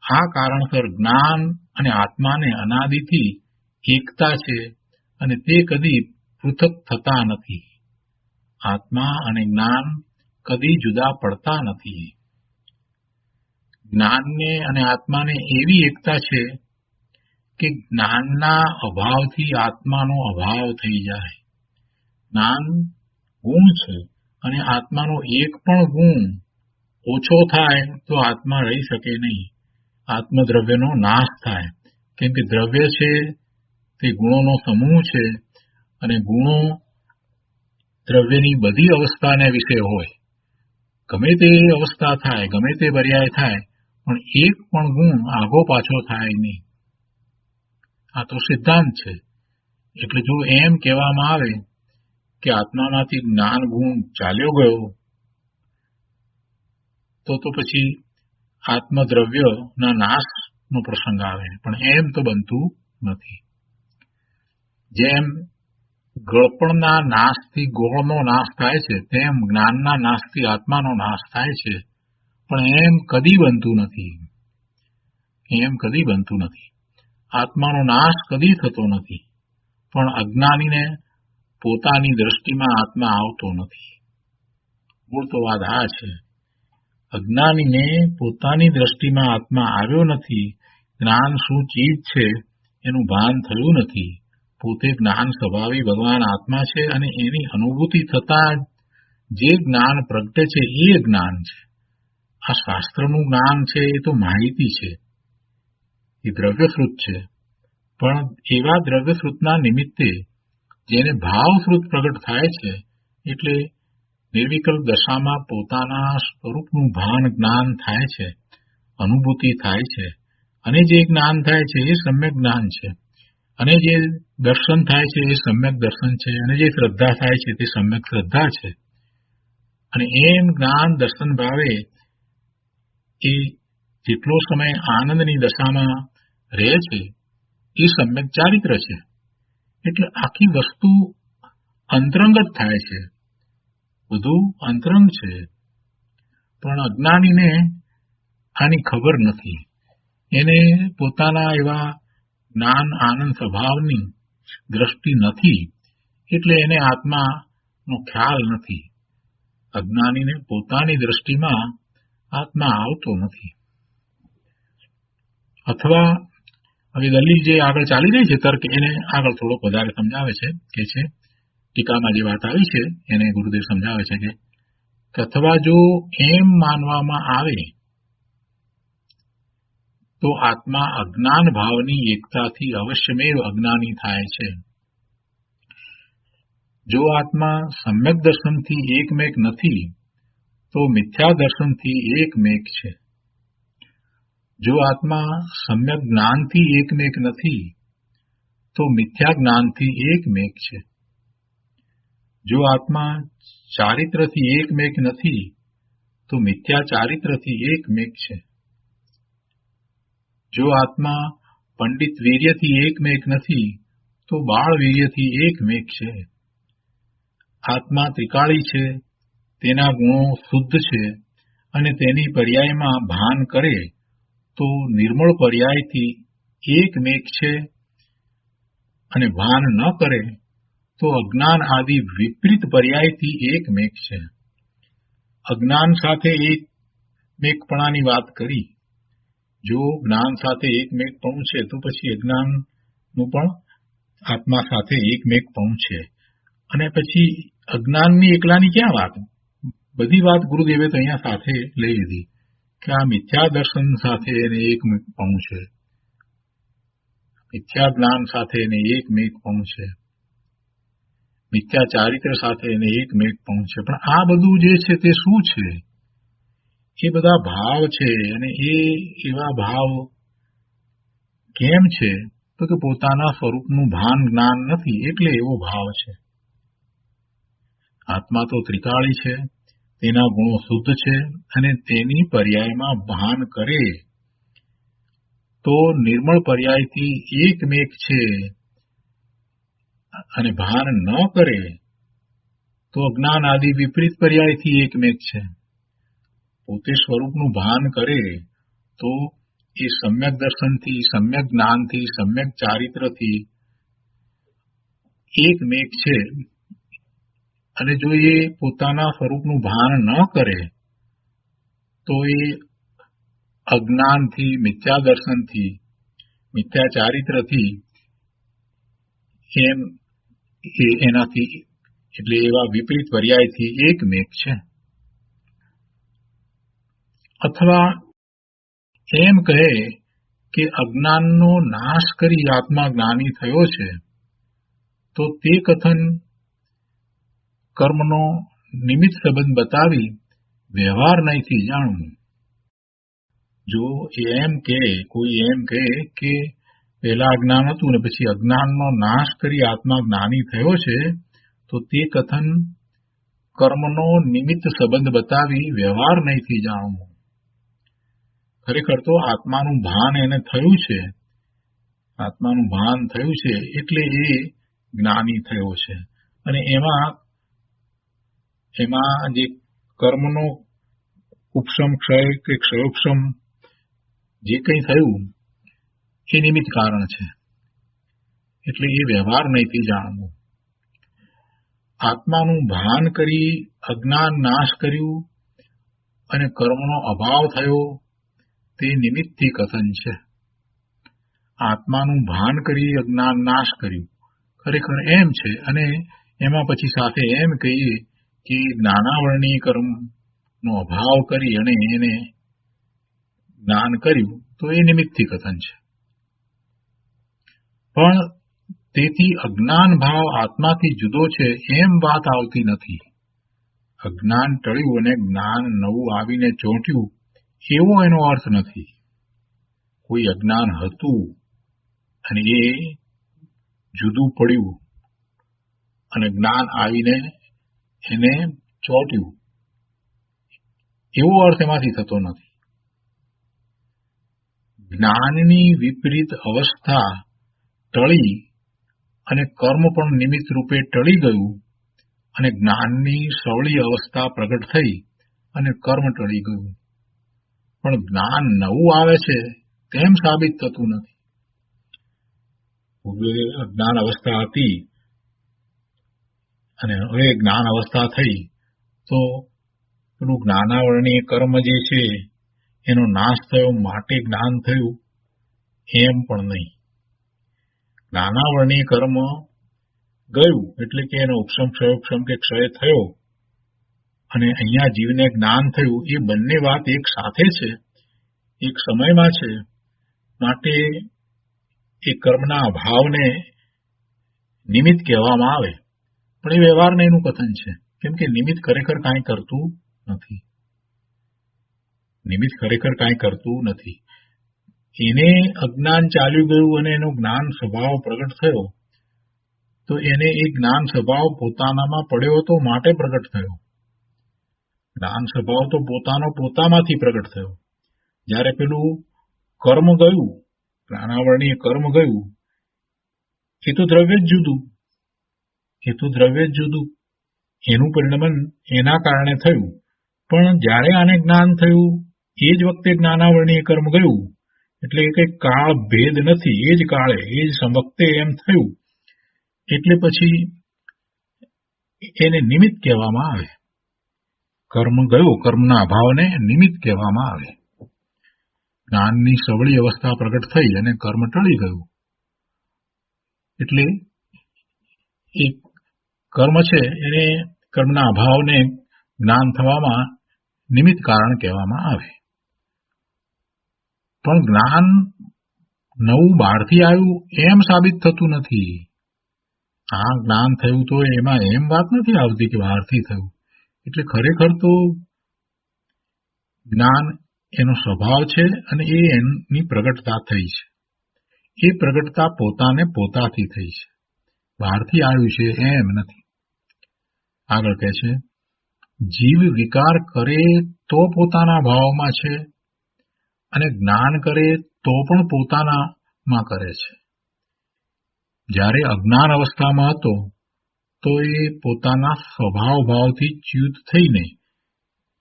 આ કારણસર જ્ઞાન અને આત્માને અનાદિથી એકતા છે અને તે કદી પૃથક થતા નથી. આત્મા અને જ્ઞાન કદી જુદા પડતા નથી. જ્ઞાનને અને આત્માને એવી એકતા છે કે જ્ઞાનના અભાવથી આત્માનો અભાવ થઈ જાય. જ્ઞાન ગુણ છે અને આત્માનો એક પણ ગુણ ઓછો થાય તો આત્મા રહી શકે નહીં. આત્મદ્રવ્યનો નાશ થાય, કેમ કે દ્રવ્ય છે તે ગુણોનો સમૂહ છે અને ગુણો દ્રવ્યની બધી અવસ્થાને વિશે હોય. ગમે તે અવસ્થા થાય, ગમે તે પર્યાય થાય, પણ એક પણ ગુણ આગો પાછો થાય નહીં. આ તો સિદ્ધાંત છે. એટલે જો એમ કહેવામાં આવે કે આત્મામાંથી જ્ઞાન ગુણ ચાલ્યો ગયો તો પછી આત્મદ્રવ્યના નાશનો પ્રસંગ આવે, પણ એમ તો બનતું નથી. જેમ ગળપણના નાશથી ગોળનો નાશ થાય છે તેમ જ્ઞાનના નાશથી આત્માનો નાશ થાય છે, પણ એમ કદી બનતું નથી. એમ કદી બનતું નથી. આત્માનો નાશ કદી થતો નથી, પણ અજ્ઞાનીને પોતાની દ્રષ્ટિમાં આત્મા આવતો નથી. મૂળ તો વાત આ છે. અજ્ઞાનીને પોતાની દ્રષ્ટિમાં આત્મા આવ્યો નથી. જ્ઞાન શું ચીજ છે એનું ભાન થયું નથી. પોતે જ્ઞાન સ્વભાવી ભગવાન આત્મા છે અને એની અનુભૂતિ થતાં જે જ્ઞાન પ્રગટે છે એ જ્ઞાન છે. આ શાસ્ત્રનું જ્ઞાન છે એ તો માહિતી છે, એ દ્રવ્યશ્રુત છે, પણ એવા દ્રવ્યશ્રુતના નિમિત્તે જેને ભાવશ્રુત પ્રગટ થાય છે એટલે નિર્વિકલ્પ દશામાં પોતાના સ્વરૂપનું ભાન જ્ઞાન થાય છે, અનુભૂતિ થાય છે, અને જે જ્ઞાન થાય છે એ સમ્યક જ્ઞાન છે, અને જે દર્શન થાય છે એ સમ્યક દર્શન છે, અને જે શ્રદ્ધા થાય છે તે સમ્યક શ્રદ્ધા છે. અને એમ જ્ઞાન દર્શન ભાવે એ જેટલો સમય આનંદની દશામાં રહે છે એ સમ્યક ચારિત્ર છે. એટલે આખી વસ્તુ અંતરંગત થાય છે, બધું અંતરંગ છે. પણ અજ્ઞાનીને આની ખબર નથી. એને પોતાના એવા જ્ઞાન આનંદ સ્વભાવની દ્રષ્ટિ નથી, એટલે એને આત્માનો ખ્યાલ નથી. અજ્ઞાનીને પોતાની દ્રષ્ટિમાં આત્મા આવતો નથી. અથવા હવે દલીલ જે આગળ ચાલી રહી છે તર્ક, એને આગળ થોડોક વધારે સમજાવે છે, કે છે ટીકામાં જે વાત આવી છે એને ગુરુદેવ સમજાવે છે કે અથવા જો એમ માનવામાં આવે તો આત્મા અજ્ઞાન ભાવની એકતાથી અવશ્યમેવ અજ્ઞાની થાય છે. જો આત્મા સમ્યક દર્શનથી એકમેક નથી તો મિથ્યા દર્શનથી એકમેક છે. જો આત્મા સમ્યક જ્ઞાનથી એકમેક નથી તો મિથ્યા જ્ઞાનથી એકમેક છે. જો આત્મા ચારિત્રથી એકમેક નથી તો મિથ્યા ચારિત્રથી એકમેક છે. જો આત્મા પંડિત વીર્યથી એકમેક નથી તો બાળ વીર્યથી એકમેક છે. આત્મા ત્રિકાળી છે, તેના ગુણો શુદ્ધ છે અને તેની પર્યાયમાં ભાન કરે તો નિર્મળ પર્યાયથી એકમેક છે અને ભાન ન કરે તો અજ્ઞાન આદિ વિપરીત પર્યાયથી એકમેક છે. અજ્ઞાન સાથે એકમેકપણાની વાત કરી. જો જ્ઞાન સાથે એકમેકપણું છે તો પછી અજ્ઞાનનું પણ આત્મા સાથે એકમેકપણું છે. અને પછી અજ્ઞાનની એકલાની ક્યાં વાત? બધી વાત ગુરુદેવે તો અહીંયા સાથે લઈ લીધી કે આ મિથ્યા દર્શન સાથે એને એકમેકપણું છે, મિથ્યા જ્ઞાન સાથે એને એકમેકપણું છે, મિથ્યા ચારિત્ર સાથે એને એકમેકપણું છે. પણ આ બધું જે છે તે શું છે? એ બધા ભાવ છે. અને એવા ભાવ કેમ છે? તો કે પોતાના સ્વરૂપનું ભાન જ્ઞાન નથી એટલે એવો ભાવ છે. આત્મા તો ત્રિકાળી છે, તેના ગુણો શુદ્ધ છે અને તેની પર્યાયમાં ભાન કરે તો નિર્મળ પર્યાયથી એકમેક છે અને ભાન ન કરે તો અજ્ઞાન આદિ વિપરીત પર્યાયથી એકમેક છે. પોતે સ્વરૂપનું ભાન કરે તો એ સમ્યક દર્શનથી, સમ્યક જ્ઞાનથી, સમ્યક ચારિત્રથી એકમેક છે. અને જો એ પોતાના સ્વરૂપનું ભાન ન કરે તો એ અજ્ઞાનથી, મિથ્યા દર્શનથી, મિથ્યા ચારિત્રથી એનાથી એટલે એવા વિપરીત પર્યાયથી એકમેક છે. અથવા એમ કહે કે અજ્ઞાનનો નાશ કરી આત્મા જ્ઞાની થયો છે તો તે કથન કર્મનો નિમિત્ત સંબંધ બતાવી વ્યવહાર નહીંથી જાણવું. જો કોઈ એમ કહે કે પહેલા અજ્ઞાન હતું ને પછી અજ્ઞાનનો નાશ કરી આત્મા જ્ઞાની થયો છે તો તે કથન કર્મનો નિમિત્ત સંબંધ બતાવી વ્યવહાર નહીંથી જાણવું. ખરેખર તો આત્માનું ભાન એને થયું છે, આત્માનું ભાન થયું છે એટલે એ જ્ઞાની થયો છે. અને એમાં જે કર્મનો ઉપશમ ક્ષય કે ક્ષયોપશમ જે કંઈ થયું એ નિમિત્ત કારણ છે એટલે એ વ્યવહાર નહીંથી જાણવું. આત્માનું ભાન કરી અજ્ઞાન નાશ કર્યું અને કર્મનો અભાવ થયો તે નિમિત્તથી કથન છે. આત્માનું ભાન કરી અજ્ઞાન નાશ કર્યું ખરેખર એમ છે. અને એમાં પછી સાથે એમ કહીએ કે જ્ઞાનાવરણીય કર્મનો અભાવ કરી અને એને જ્ઞાન કર્યું તો એ નિમિત્તથી કથન છે. પણ તેથી અજ્ઞાન ભાવ આત્માથી જુદો છે એમ વાત આવતી નથી. અજ્ઞાન ટળ્યું અને જ્ઞાન નવું આવીને ચોંટ્યું એવો એનો અર્થ નથી. કોઈ અજ્ઞાન હતું અને એ જુદું પડ્યું અને જ્ઞાન આવીને એને ચોંટ્યું એવો અર્થ એમાંથી થતો નથી. જ્ઞાનની વિપરીત અવસ્થા ટળી અને કર્મ પણ નિમિત્ત રૂપે ટળી ગયું અને જ્ઞાનની સવળી અવસ્થા પ્રગટ થઈ અને કર્મ ટળી ગયું. પણ જ્ઞાન નવું આવે છે તેમ સાબિત થતું નથી. અજ્ઞાન અવસ્થા હતી અને હવે જ્ઞાન અવસ્થા થઈ તો પેલું જ્ઞાનાવરણીય કર્મ જે છે એનો નાશ થયો માટે જ્ઞાન થયું એમ પણ નહીં. જ્ઞાનાવરણીય કર્મ ગયું એટલે કે એનો ઉપશમ ક્ષયોપશમ કે ક્ષય થયો અને અહીંયા જીવને જ્ઞાન થયું એ બંને વાત એક સાથે છે, એક સમયમાં છે. માટે એ કર્મના અભાવને નિમિત્ત કહેવામાં આવે. પણ એ વ્યવહારને એનું કથન છે કેમ કે નિમિત્ત ખરેખર કાંઈ કરતું નથી. નિમિત્ત ખરેખર કાંઈ કરતું નથી. એને અજ્ઞાન ચાલ્યું ગયું અને એનો જ્ઞાન સ્વભાવ પ્રગટ થયો, તો એને એ જ્ઞાન સ્વભાવ પોતાનામાં પડ્યો હતો માટે પ્રગટ થયો. જ્ઞાન સ્વભાવ તો પોતાનો પોતામાંથી પ્રગટ થયો. જ્યારે પેલું કર્મ ગયું, જ્ઞાનાવરણીય કર્મ ગયું, એ તો દ્રવ્ય જ જુદું, એનું પરિણમન એના કારણે થયું. પણ જ્યારે આને જ્ઞાન થયું એ જ વખતે જ્ઞાનાવરણીય કર્મ ગયું, એટલે એ કઈ કાળ ભેદ નથી, એ જ કાળે એ જ વખતે એમ થયું, એટલે પછી એને નિમિત્ત કહેવામાં આવે. કર્મ ગયો, કર્મના અભાવને નિમિત્ત કહેવામાં આવે. જ્ઞાનની સવળી અવસ્થા પ્રગટ થઈ અને કર્મ ટળી ગયું, એટલે એ કર્મ છે એને કર્મના અભાવને જ્ઞાન થવામાં નિમિત્ત કારણ કહેવામાં આવે. પણ જ્ઞાન નવું બહારથી આવ્યું એમ સાબિત થતું નથી. આ જ્ઞાન થયું તો એમાં એમ વાત નથી આવતી કે બહારથી થયું. એટલે ખરેખર તો જ્ઞાન એનો સ્વભાવ છે અને એ એની પ્રગટતા થઈ છે. એ પ્રગટતા પોતાને પોતાથી થઈ છે, બહારથી આવ્યું છે એમ નથી. આગળ કહે છે, જીવ વિકાર કરે તો પોતાના ભાવમાં છે અને જ્ઞાન કરે તો પણ પોતાનામાં કરે છે. જ્યારે અજ્ઞાન અવસ્થામાં હતો તો એ પોતાના સ્વભાવ ભાવથી ચ્યુત થઈને,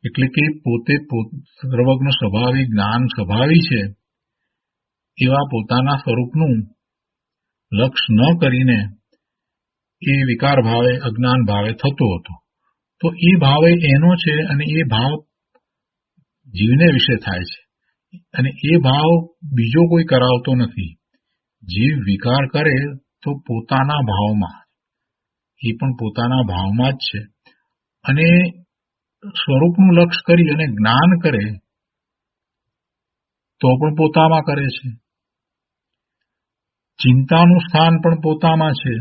એટલે કે પોતે સર્વજ્ઞ સ્વભાવી જ્ઞાન સ્વભાવી છે એવા પોતાના સ્વરૂપનું લક્ષ્ય ન કરીને એ વિકાર ભાવે અજ્ઞાન ભાવે થતો હતો. તો એ ભાવે એનો છે અને એ ભાવ જીવને વિશે થાય છે, અને એ ભાવ બીજો કોઈ કરાવતો નથી. જીવ વિકાર કરે તો પોતાના ભાવમાં, એ પણ પોતાના ભાવમાં જ છે, અને સ્વરૂપનું લક્ષ્ય કરી અને જ્ઞાન કરે તો પણ પોતામાં કરે છે. ચિંતાનું સ્થાન પણ પોતામાં છે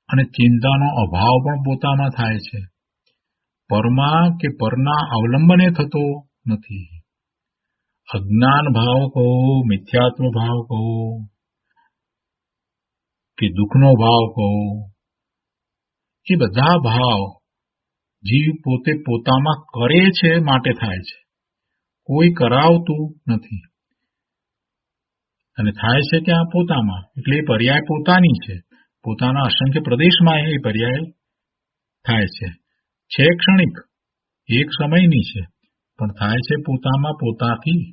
અને ચિંતાનો અભાવ પણ પોતામાં થાય છે. પરમાં કે પરના અવલંબને થતો નથી. અજ્ઞાન ભાવ કહો, મિથ્યાત્વ ભાવ કહો કે દુઃખનો ભાવ કહો, એ બધા ભાવ જીવ પોતે પોતામાં કરે છે માટે થાય છે, કોઈ કરાવતું નથી. અને થાય છે ક્યાં? પોતામાં. એટલે એ પર્યાય પોતાની છે. પોતાના અસંખ્ય પ્રદેશમાં એ પર્યાય થાય છે. ક્ષણિક, એક સમયની છે, પણ થાય છે પોતામાં પોતાથી.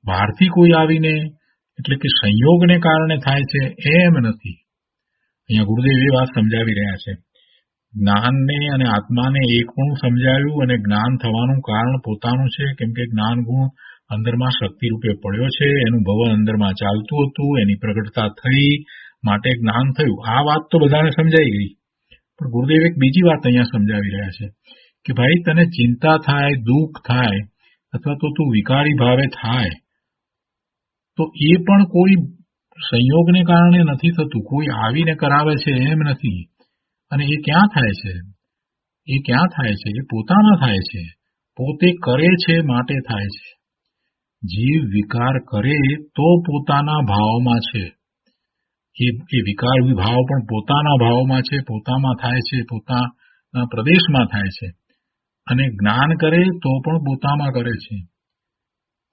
બહારથી કોઈ આવીને, એટલે કે સંયોગને કારણે થાય છે એમ નથી. અહીંયા ગુરુદેવ એ વાત સમજાવી રહ્યા છે. જ્ઞાનને અને આત્માને એક પણ સમજાવ્યું, અને જ્ઞાન થવાનું કારણ પોતાનું છે, કેમ કે જ્ઞાન ગુણ અંદરમાં શક્તિ રૂપે પડ્યો છે, એનું ભવન અંદરમાં ચાલતું હતું, એની પ્રગટતા થઈ માટે જ્ઞાન થયું. આ વાત તો બધાને સમજાઈ ગઈ. પણ ગુરુદેવ એક બીજી વાત અહીંયા સમજાવી રહ્યા છે કે ભાઈ, તને ચિંતા થાય, દુઃખ થાય, અથવા તો તું વિકારી ભાવે થાય, તો એ પણ કોઈ સંયોગને કારણે નથી થતું, કોઈ આવીને કરાવે છે એમ નથી. અને એ ક્યાં થાય છે? એ પોતામાં થાય છે, પોતે કરે છે માટે થાય છે. જીવ વિકાર કરે તો પોતાના ભાવમાં છે. એ વિકાર ભાવ પણ પોતાના ભાવમાં છે, પોતામાં થાય છે, પોતાના પ્રદેશમાં થાય છે. અને જ્ઞાન કરે તો પણ પોતામાં કરે છે.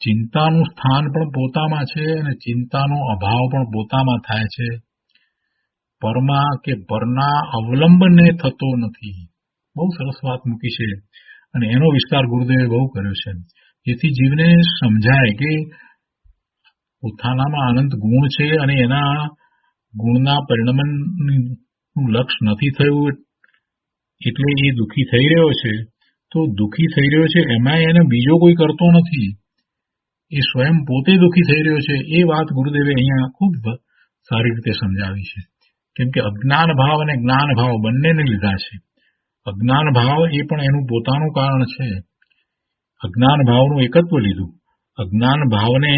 ચિંતાનું સ્થાન પણ પોતામાં છે અને ચિંતાનો અભાવ પણ પોતામાં થાય છે. પરમાં કે પરના અવલંબને થતો નથી. બહુ સરસ વાત મૂકી છે, અને એનો વિસ્તાર ગુરુદેવે બહુ કર્યો છે, જેથી જીવને સમજાય કે પોતાનામાં અનંત ગુણ છે અને એના ગુણના પરિણમનનું લક્ષ્ય નથી થયું, એટલે એ દુઃખી થઈ રહ્યો છે. તો દુઃખી થઈ રહ્યો છે એમાં એને બીજો કોઈ કરતો નથી, એ સ્વયં પોતે દુઃખી થઈ રહ્યો છે. એ વાત ગુરુદેવે અહીંયા ખૂબ સારી રીતે સમજાવી છે. કેમ કે અજ્ઞાન ભાવ અને જ્ઞાન ભાવ બંનેને લીધા છે. અજ્ઞાન ભાવ એ પણ એનું પોતાનું કારણ છે. અજ્ઞાન ભાવનું એકત્વ લીધું. અજ્ઞાન ભાવને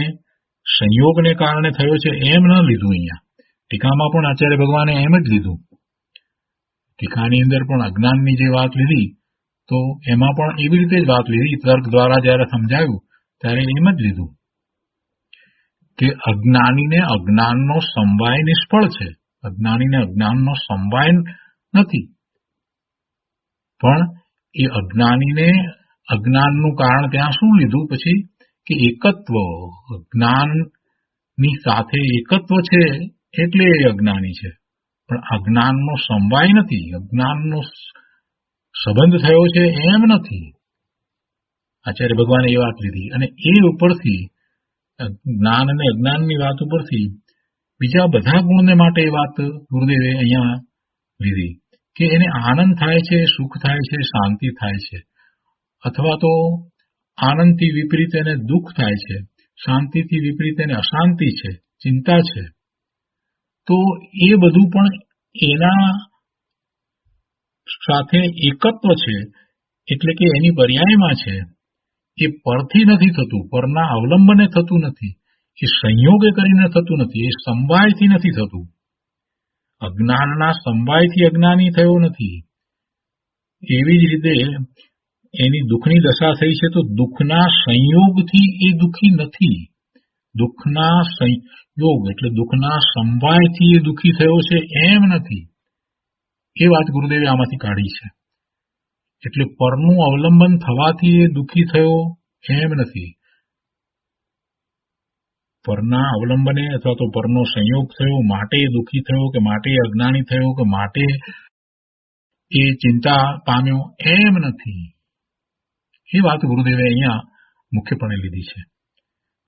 સંયોગને કારણે થયો છે એમ ન લીધું. અહીંયા ટીકામાં પણ આચાર્ય ભગવાને એમ જ લીધું. ટીકાની અંદર પણ અજ્ઞાનની જે વાત લીધી, તો એમાં પણ એવી રીતે જ વાત લીધી. તર્ક દ્વારા જયારે સમજાવ્યું ત્યારે એમ જ લીધું કે અજ્ઞાનીને અજ્ઞાનનો સમવાય નિષ્ફળ છે. અજ્ઞાનીને અજ્ઞાનનો સમવાય નથી, પણ એ અજ્ઞાનીને અજ્ઞાનનું કારણ ત્યાં શું લીધું પછી કે એકત્વ, અજ્ઞાનની સાથે એકત્વ છે એટલે એ અજ્ઞાની છે, પણ અજ્ઞાનનો સમવાય નથી, અજ્ઞાનનો સંબંધ થયો છે એમ નથી. આચાર્ય ભગવાને એ વાત લીધી અને એ ઉપરથી જ્ઞાન અને અજ્ઞાનની વાત ઉપરથી બીજા બધા ગુણને માટે એ વાત ગુરુદેવે અહીંયા લીધી કે એને આનંદ થાય છે, સુખ થાય છે, શાંતિ થાય છે, અથવા તો આનંદથી વિપરીત એને દુઃખ થાય છે, શાંતિથી વિપરીત એને અશાંતિ છે, ચિંતા છે. તો એ બધું પણ એના સાથે એકત્વ છે, એટલે કે એની પર્યાયમાં છે. એ પરથી નથી થતું, પરના અવલંબને થતું નથી, એ સંયોગે કરીને થતું નથી, એ સમવાયથી નથી થતું. અજ્ઞાનના સમવાયથી અજ્ઞાની થયો નથી. એવી જ રીતે એની દુઃખની દશા થઈ છે તો દુઃખના સંયોગથી એ દુઃખી નથી. દુઃખના સંયોગ એટલે દુઃખના સમવાયથી એ દુઃખી થયો છે એમ નથી. એ વાત ગુરુદેવે આમાંથી કાઢી છે. એટલે પરનું અવલંબન થવાથી એ દુઃખી થયો એમ નથી. પરના અવલંબને અથવા તો પરનો સંયોગ થયો માટે એ દુઃખી થયો કે માટે એ અજ્ઞાની થયો કે માટે એ ચિંતા પામ્યો એમ નથી. એ વાત ગુરુદેવે અહીંયા મુખ્યપણે લીધી છે.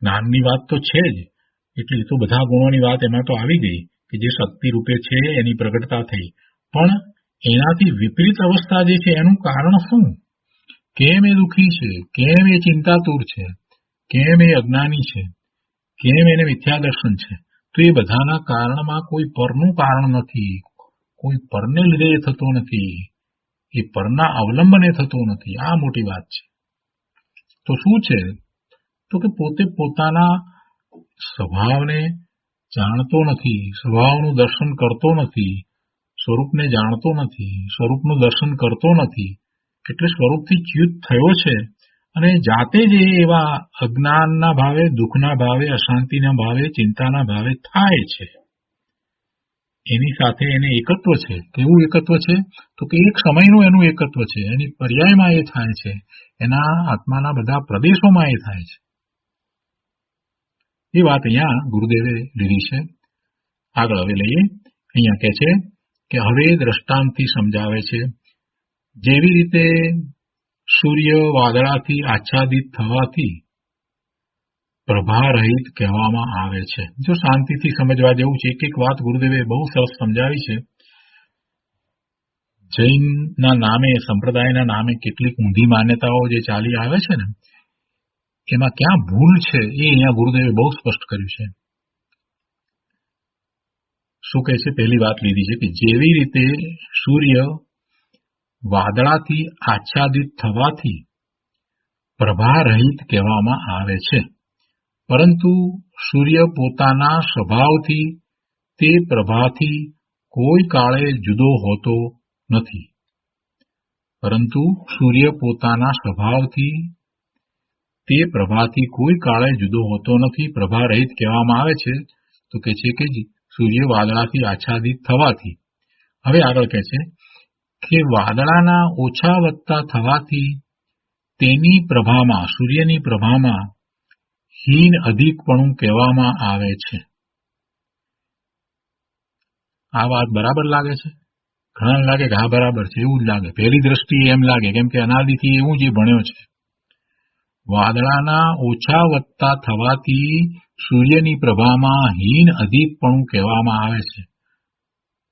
જ્ઞાનની વાત તો છે જ, એટલે એ તો બધા ગુણોની વાત એમાં તો આવી ગઈ કે જે શક્તિ રૂપે છે એની પ્રગટતા થઈ, પણ એનાથી વિપરીત અવસ્થા જે છે એનું કારણ શું? કેમ એ દુઃખી છે? કેમ એ ચિંતાતુર છે? કેમ એ અજ્ઞાની છે? કેમ એને મિથ્યા દર્શન છે? તો એ બધાના કારણમાં કોઈ પરનું કારણ નથી, કોઈ પરને લીધે થતો નથી, એ પરના અવલંબને થતો નથી. આ મોટી વાત છે. તો શું છે? તો કે પોતે પોતાના સ્વભાવને જાણતો નથી, સ્વભાવનું દર્શન કરતો નથી, સ્વરૂપને જાણતો નથી, સ્વરૂપનું દર્શન કરતો નથી, એટલે સ્વરૂપથી ચ્યુત થયો છે અને જાતે જ એવા અજ્ઞાનના ભાવે, દુઃખના ભાવે, અશાંતિના ભાવે, ચિંતાના ભાવે થાય છે. એની સાથે એને એકત્વ છે. કેવું એકત્વ છે? તો કે એક સમયનું એનું એકત્વ છે, એની પર્યાયમાં એ થાય છે, એના આત્માના બધા પ્રદેશોમાં એ થાય છે. એ વાત અહીંયા ગુરુદેવે લીધી છે. આગળ હવે લઈએ. અહીંયા કહે છે કે હવે દ્રષ્ટાંતથી સમજાવે છે. જેવી રીતે સૂર્ય વાદળાથી આચ્છાદિત થવાથી પ્રભા રહિત કહેવામાં આવે છે. જો શાંતિથી સમજવા જેવું છે, એક એક વાત ગુરુદેવે બહુ સરસ સમજાવી છે. જૈનના નામે, સંપ્રદાયના નામે કેટલીક ઊંધી માન્યતાઓ જે ચાલી આવે છે ને, એમાં ક્યાં ભૂલ છે એ અહીંયા ગુરુદેવે બહુ સ્પષ્ટ કર્યું છે. શું કહે છે? પહેલી વાત લીધી છે કે જેવી રીતે સૂર્ય વાદળાથી આચ્છાદિત થવાથી પ્રભા રહિત કહેવામાં આવે છે, પરંતુ સૂર્ય પોતાના સ્વભાવથી તે પ્રભાથી કોઈ કાળે જુદો હોતો નથી. પરંતુ સૂર્ય પોતાના સ્વભાવથી તે પ્રભાથી કોઈ કાળે જુદો હોતો નથી. પ્રભા રહિત કહેવામાં આવે છે તો કે છે કે સૂર્ય વાદળાથી આચ્છાદિત થવાથી. હવે આગળ કહે છે કે વાદળાના ઓછા વધતા થવાથી તેની પ્રભામાં, સૂર્યની પ્રભામાં હીન અધિકપણું કહેવામાં આવે છે. આ વાત બરાબર લાગે છે? ઘણા લાગે કે હા બરાબર છે, એવું જ લાગે. પહેલી દ્રષ્ટિએ એમ લાગે, કેમ કે અનાદિથી એવું જ ભણ્યો છે. વાદળાના ઓછા વધતા થવાથી સૂર્યની પ્રભામાં હીન અધિકપણું કહેવામાં આવે છે.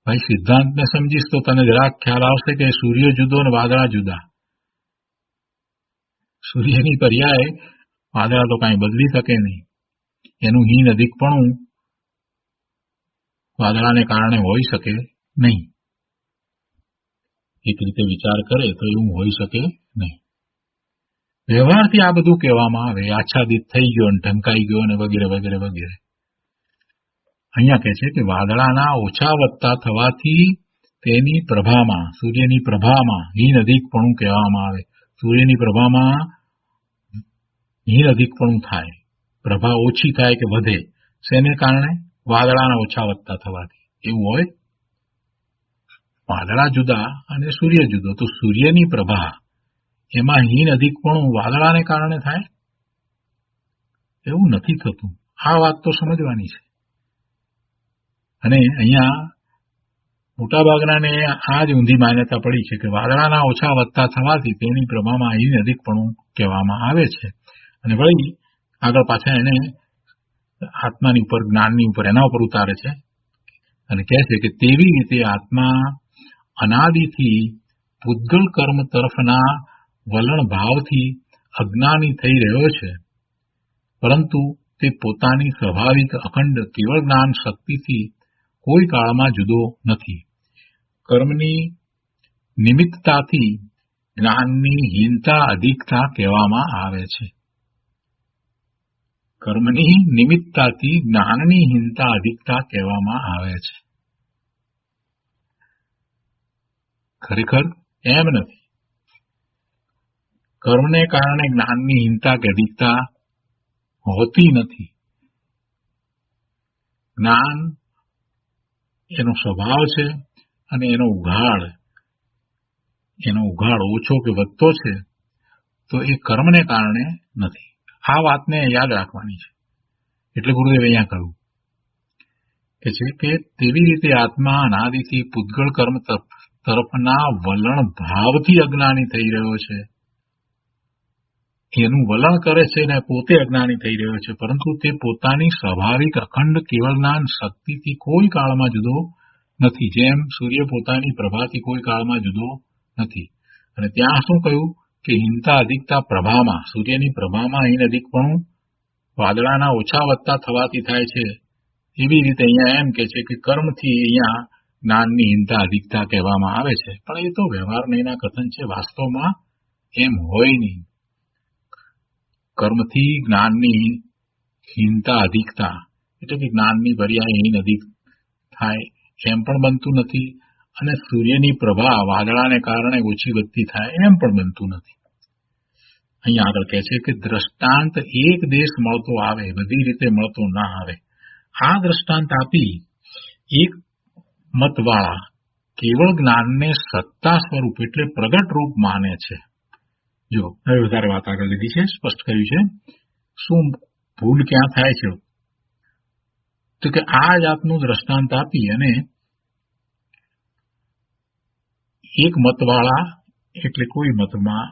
ભાઈ, સિદ્ધાંતને સમજીશ તો તને જરાક ખ્યાલ આવશે કે સૂર્ય જુદો અને વાદળા જુદા. સૂર્યની પર્યાય વાદળા તો કાંઈ બદલી શકે નહીં. એનું હીન અધિકપણું વાદળાને કારણે હોઈ શકે નહીં. એક રીતે વિચાર કરે તો એવું હોઈ શકે નહીં. વ્યવહારથી આ બધું કહેવામાં આવે, આચ્છાદિત થઈ ગયો અને ઢંકાઈ ગયો અને વગેરે વગેરે વગેરે. અહીંયા કહે છે કે વાદળાના ઓછા વધતા થવાથી તેની પ્રભામાં, સૂર્યની પ્રભામાં હીન અધિકપણું કહેવામાં આવે. સૂર્યની પ્રભામાં હીન અધિકપણું થાય, પ્રભા ઓછી થાય કે વધે શેને કારણે? વાદળાના ઓછા વધતા થવાથી. એવું હોય? વાદળા જુદા અને સૂર્ય જુદો. તો સૂર્યની પ્રભા એમાં હીન અધિકપણું વાદળાને કારણે થાય? એવું નથી થતું. આ વાત તો સમજવાની છે. અને અહીંયા મોટાભાગનાને આ જ ઊંધી માન્યતા પડી છે કે વાદળાના ઓછા વધતા થવાથી તેની પ્રભામાં હીન અધિકપણું કહેવામાં આવે છે. અને વળી આગળ પાછા એને આત્માની ઉપર, જ્ઞાનની ઉપર, એના ઉપર ઉતારે છે અને કહે છે કે તેવી રીતે આત્મા અનાદિથી પૂતગલ કર્મ તરફના વલણ ભાવથી અજ્ઞાની થઈ રહ્યો છે, પરંતુ તે પોતાની સ્વાભાવિક અખંડ કેવળ જ્ઞાન શક્તિથી કોઈ કાળમાં જુદો નથી. કર્મની નિમિત્તતાથી જ્ઞાનની હીનતા અધિકતા કહેવામાં આવે છે. કર્મની નિમિત્તતાથી જ્ઞાનની હીનતા અધિકતા કહેવામાં આવે છે. ખરેખર એમ નથી. કર્મને કારણે જ્ઞાનની હીનતા કે અધિકતા હોતી નથી. જ્ઞાન એનો સ્વભાવ છે અને એનો ઉઘાડ ઓછો કે વધતો છે, તો એ કર્મને કારણે નથી. આ વાતને યાદ રાખવાની છે. એટલે ગુરુદેવ અહીંયા કહ્યું કે છે કે તેવી રીતે આત્મા અનાદિથી પૂતગળ કર્મ તરફના વલણ ભાવથી અજ્ઞાની થઈ રહ્યો છે. એનું વલણ કરે છે ને પોતે અજ્ઞાની થઈ રહ્યો છે, પરંતુ તે પોતાની સ્વાભાવિક અખંડ કેવળ જ્ઞાન શક્તિથી કોઈ કાળમાં જુદો નથી. જેમ સૂર્ય પોતાની પ્રભાથી કોઈ કાળમાં જુદો નથી. અને ત્યાં શું કહ્યું કે હીનતા અધિકતા પ્રભામાં, સૂર્યની પ્રભામાં હીન અધિકપણું વાદળાના ઓછા વધતા થવાથી થાય છે. એવી રીતે અહીંયા એમ કે છે કે કર્મથી અહીંયા જ્ઞાનની હીનતા અધિકતા કહેવામાં આવે છે. પણ એ તો વ્યવહારના કથન છે. વાસ્તવમાં એમ હોય નહીં. કર્મથી જ્ઞાનની હીનતા અધિકતા એટલે કે જ્ઞાનની પર્યાય હીન અધિક થાય એમ પણ બનતું નથી, અને સૂર્યની પ્રભા વાદળાને કારણે ઓછી વધતી થાય એમ પણ બનતું નથી. અહીંયા આગળ કહે છે કે દ્રષ્ટાંત એક દેશ મળતો આવે, બધી રીતે મળતો ના આવે. આ દ્રષ્ટાંત આપી એક મતવાળા કેવળ જ્ઞાનને સત્તા સ્વરૂપ એટલે પ્રગટ રૂપ માને છે. જો હવે વધારે વાત આગળ લીધી છે, સ્પષ્ટ કર્યું છે. શું ભૂલ ક્યાં થાય છે? તો કે આ જાતનું દ્રષ્ટાંત આપી અને એક મતવાળા એટલે કોઈ મતમાં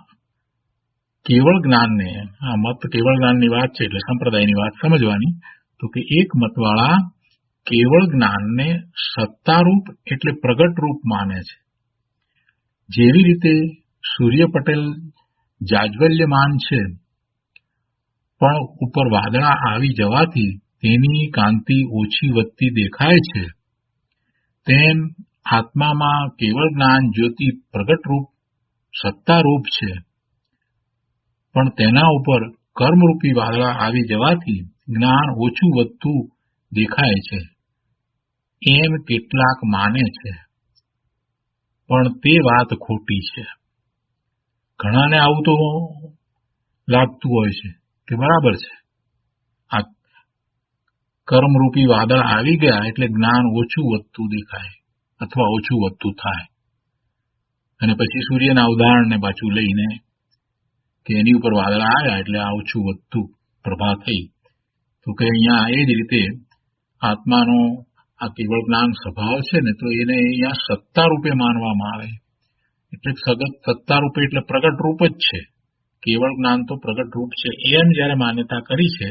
કેવળ જ્ઞાનને, આ મત કેવળ જ્ઞાનની વાત છે એટલે સંપ્રદાયની વાત સમજવાની, તો કે એક મતવાળા કેવળ જ્ઞાનને સત્તારૂપ એટલે પ્રગટ રૂપ માને છે. જેવી રીતે સૂર્ય પટેલ જાજ્વલ્યમાન છે, પણ ઉપર વાદળા આવી જવાથી તેની કાંતિ ઓછી વધતી દેખાય છે, તેમ આત્મામાં કેવળ જ્ઞાન જ્યોતિ પ્રગટ રૂપ સત્તારૂપ છે, પણ તેના ઉપર કર્મરૂપી વાદળા આવી જવાથી જ્ઞાન ઓછું વધતું દેખાય છે, એમ કેટલાક માને છે. પણ તે વાત ખોટી છે. ઘણાને આવું તો લાગતું હોય છે કે બરાબર છે, આ કર્મરૂપી વાદળ આવી ગયા એટલે જ્ઞાન ઓછું વધતું દેખાય અથવા ઓછું વધતું થાય. અને પછી સૂર્યના ઉદાહરણને પાછું લઈને કે એની ઉપર વાદળા આવ્યા એટલે આ ઓછું વધતું પ્રભા થઈ. તો કે અહીંયા એ જ રીતે આત્માનો આ કેવળ જ્ઞાન સ્વભાવ છે ને, તો એને અહીંયા સત્તા રૂપે માનવામાં આવે. એટલે સત્તા રૂપે એટલે પ્રગટ રૂપ જ છે. કેવળ જ્ઞાન તો પ્રગટ રૂપ છે એમ જયારે માન્યતા કરી છે,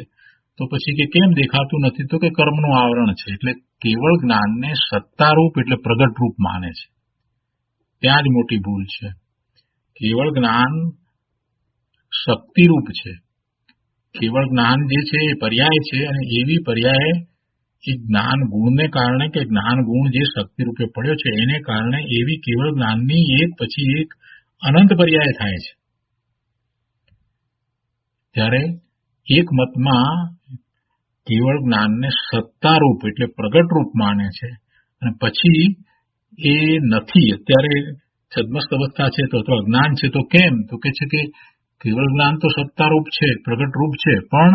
તો પછી કે કેમ દેખાતું નથી? તો કે કર્મનું આવરણ છે. એટલે કેવળ જ્ઞાનને સત્તારૂપ એટલે પ્રગટ રૂપ માને છે. ત્યાં જ મોટી ભૂલ છે. કેવળ જ્ઞાન શક્તિરૂપ છે. કેવળ જ્ઞાન જે છે એ પર્યાય છે, અને એવી પર્યાય એ જ્ઞાન ગુણને કારણે કે જ્ઞાન ગુણ જે શક્તિ રૂપે પડ્યો છે એને કારણે એવી કેવળ જ્ઞાનની એક પછી એક અનંત પર્યાય થાય છે. ત્યારે એક મતમાં કેવળ જ્ઞાનને સત્તારૂપ એટલે પ્રગટ રૂપ માને છે, અને પછી એ નથી, અત્યારે છદ્મસ્ત અવસ્થા છે તો અથવા અજ્ઞાન છે. તો કેમ? તો કે છે કે કેવળ જ્ઞાન તો સત્તારૂપ છે, પ્રગટ રૂપ છે, પણ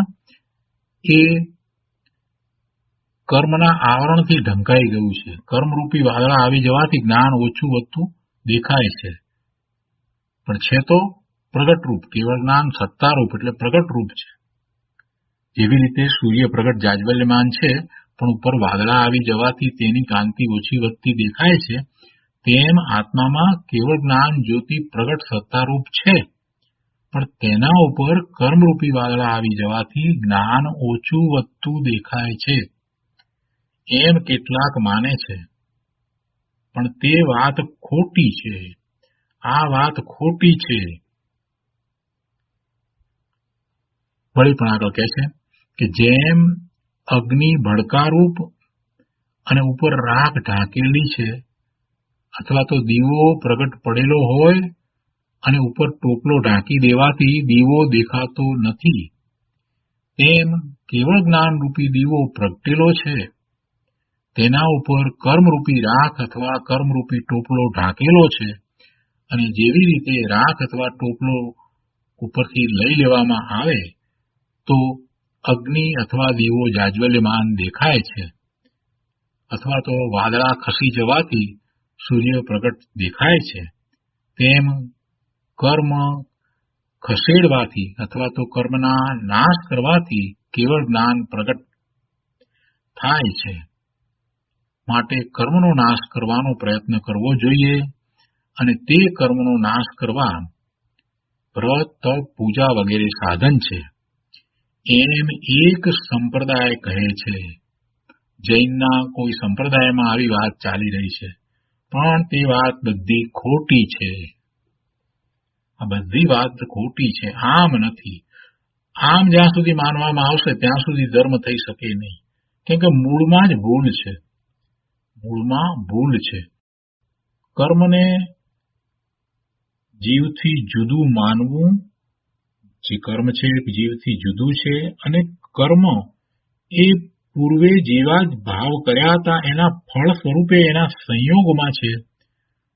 એ કર્મના આવરણથી ઢંકાઈ ગયું છે. કર્મરૂપી વાદળા આવી જવાથી જ્ઞાન ઓછું વધતું દેખાય છે, પણ છે તો પ્રગટરૂપ. કેવળ જ્ઞાન સત્તારૂપ એટલે પ્રગટરૂપ છે. જેવી રીતે સૂર્ય પ્રગટ જાજ્વલ્યમાન છે, પણ ઉપર વાદળા આવી જવાથી તેની કાંતિ ઓછી વધતી દેખાય છે, તેમ આત્મામાં કેવળ જ્ઞાન જ્યોતિ પ્રગટ સત્તારૂપ છે, પણ તેના ઉપર કર્મરૂપી વાદળા આવી જવાથી જ્ઞાન ઓછું વધતું દેખાય છે, એમ કેટલાક માને છે. પણ તે વાત ખોટી છે. આ વાત ખોટી છે. વળી પણ આગળ કહે છે કે જેમ અગ્નિ ભડકારૂપ અને ઉપર રાખ ઢાંકેલી છે, અથવા તો દીવો પ્રગટ પડેલો હોય અને ઉપર ટોપલો ઢાંકી દેવાથી દીવો દેખાતો નથી, તેમ કેવળ જ્ઞાનરૂપી દીવો પ્રગટેલો છે, તેના ઉપર કર્મરૂપી રાખ અથવા કર્મરૂપી ટોપલો ઢાંકેલો છે, અને જેવી રીતે રાખ અથવા ટોપલો ઉપરથી લઈ લેવામાં આવે તો અગ્નિ અથવા દીવો જાજ્વલ્યમાન દેખાય છે, અથવા તો વાદળા ખસી જવાથી સૂર્ય પ્રગટ દેખાય છે, તેમ કર્મ ખસેડવાથી અથવા તો કર્મના નાશ કરવાથી કેવળ જ્ઞાન પ્રગટ થાય છે. માટે કર્મનો નાશ કરવાનો પ્રયત્ન કરવો જોઈએ, અને તે કર્મનો નાશ કરવા વ્રત, તપ, પૂજા વગેરે સાધન છે, એમ એક સંપ્રદાય કહે છે. જૈનના કોઈ સંપ્રદાયમાં આવી વાત ચાલી રહી છે, પણ તે વાત બધી ખોટી છે. આ બધી વાત ખોટી છે. આમ નથી. આમ જ્યાં સુધી માનવામાં આવશે ત્યાં સુધી ધર્મ થઈ શકે નહીં, કેમ કે મૂળમાં જ ભૂલ છે. મૂળમાં ભૂલ છે. કર્મને જીવથી જુદું માનવું, જે કર્મ છે જીવથી જુદું છે, અને કર્મ એ પૂર્વે જેવા જ ભાવ કર્યા હતા એના ફળ સ્વરૂપે એના સંયોગમાં છે,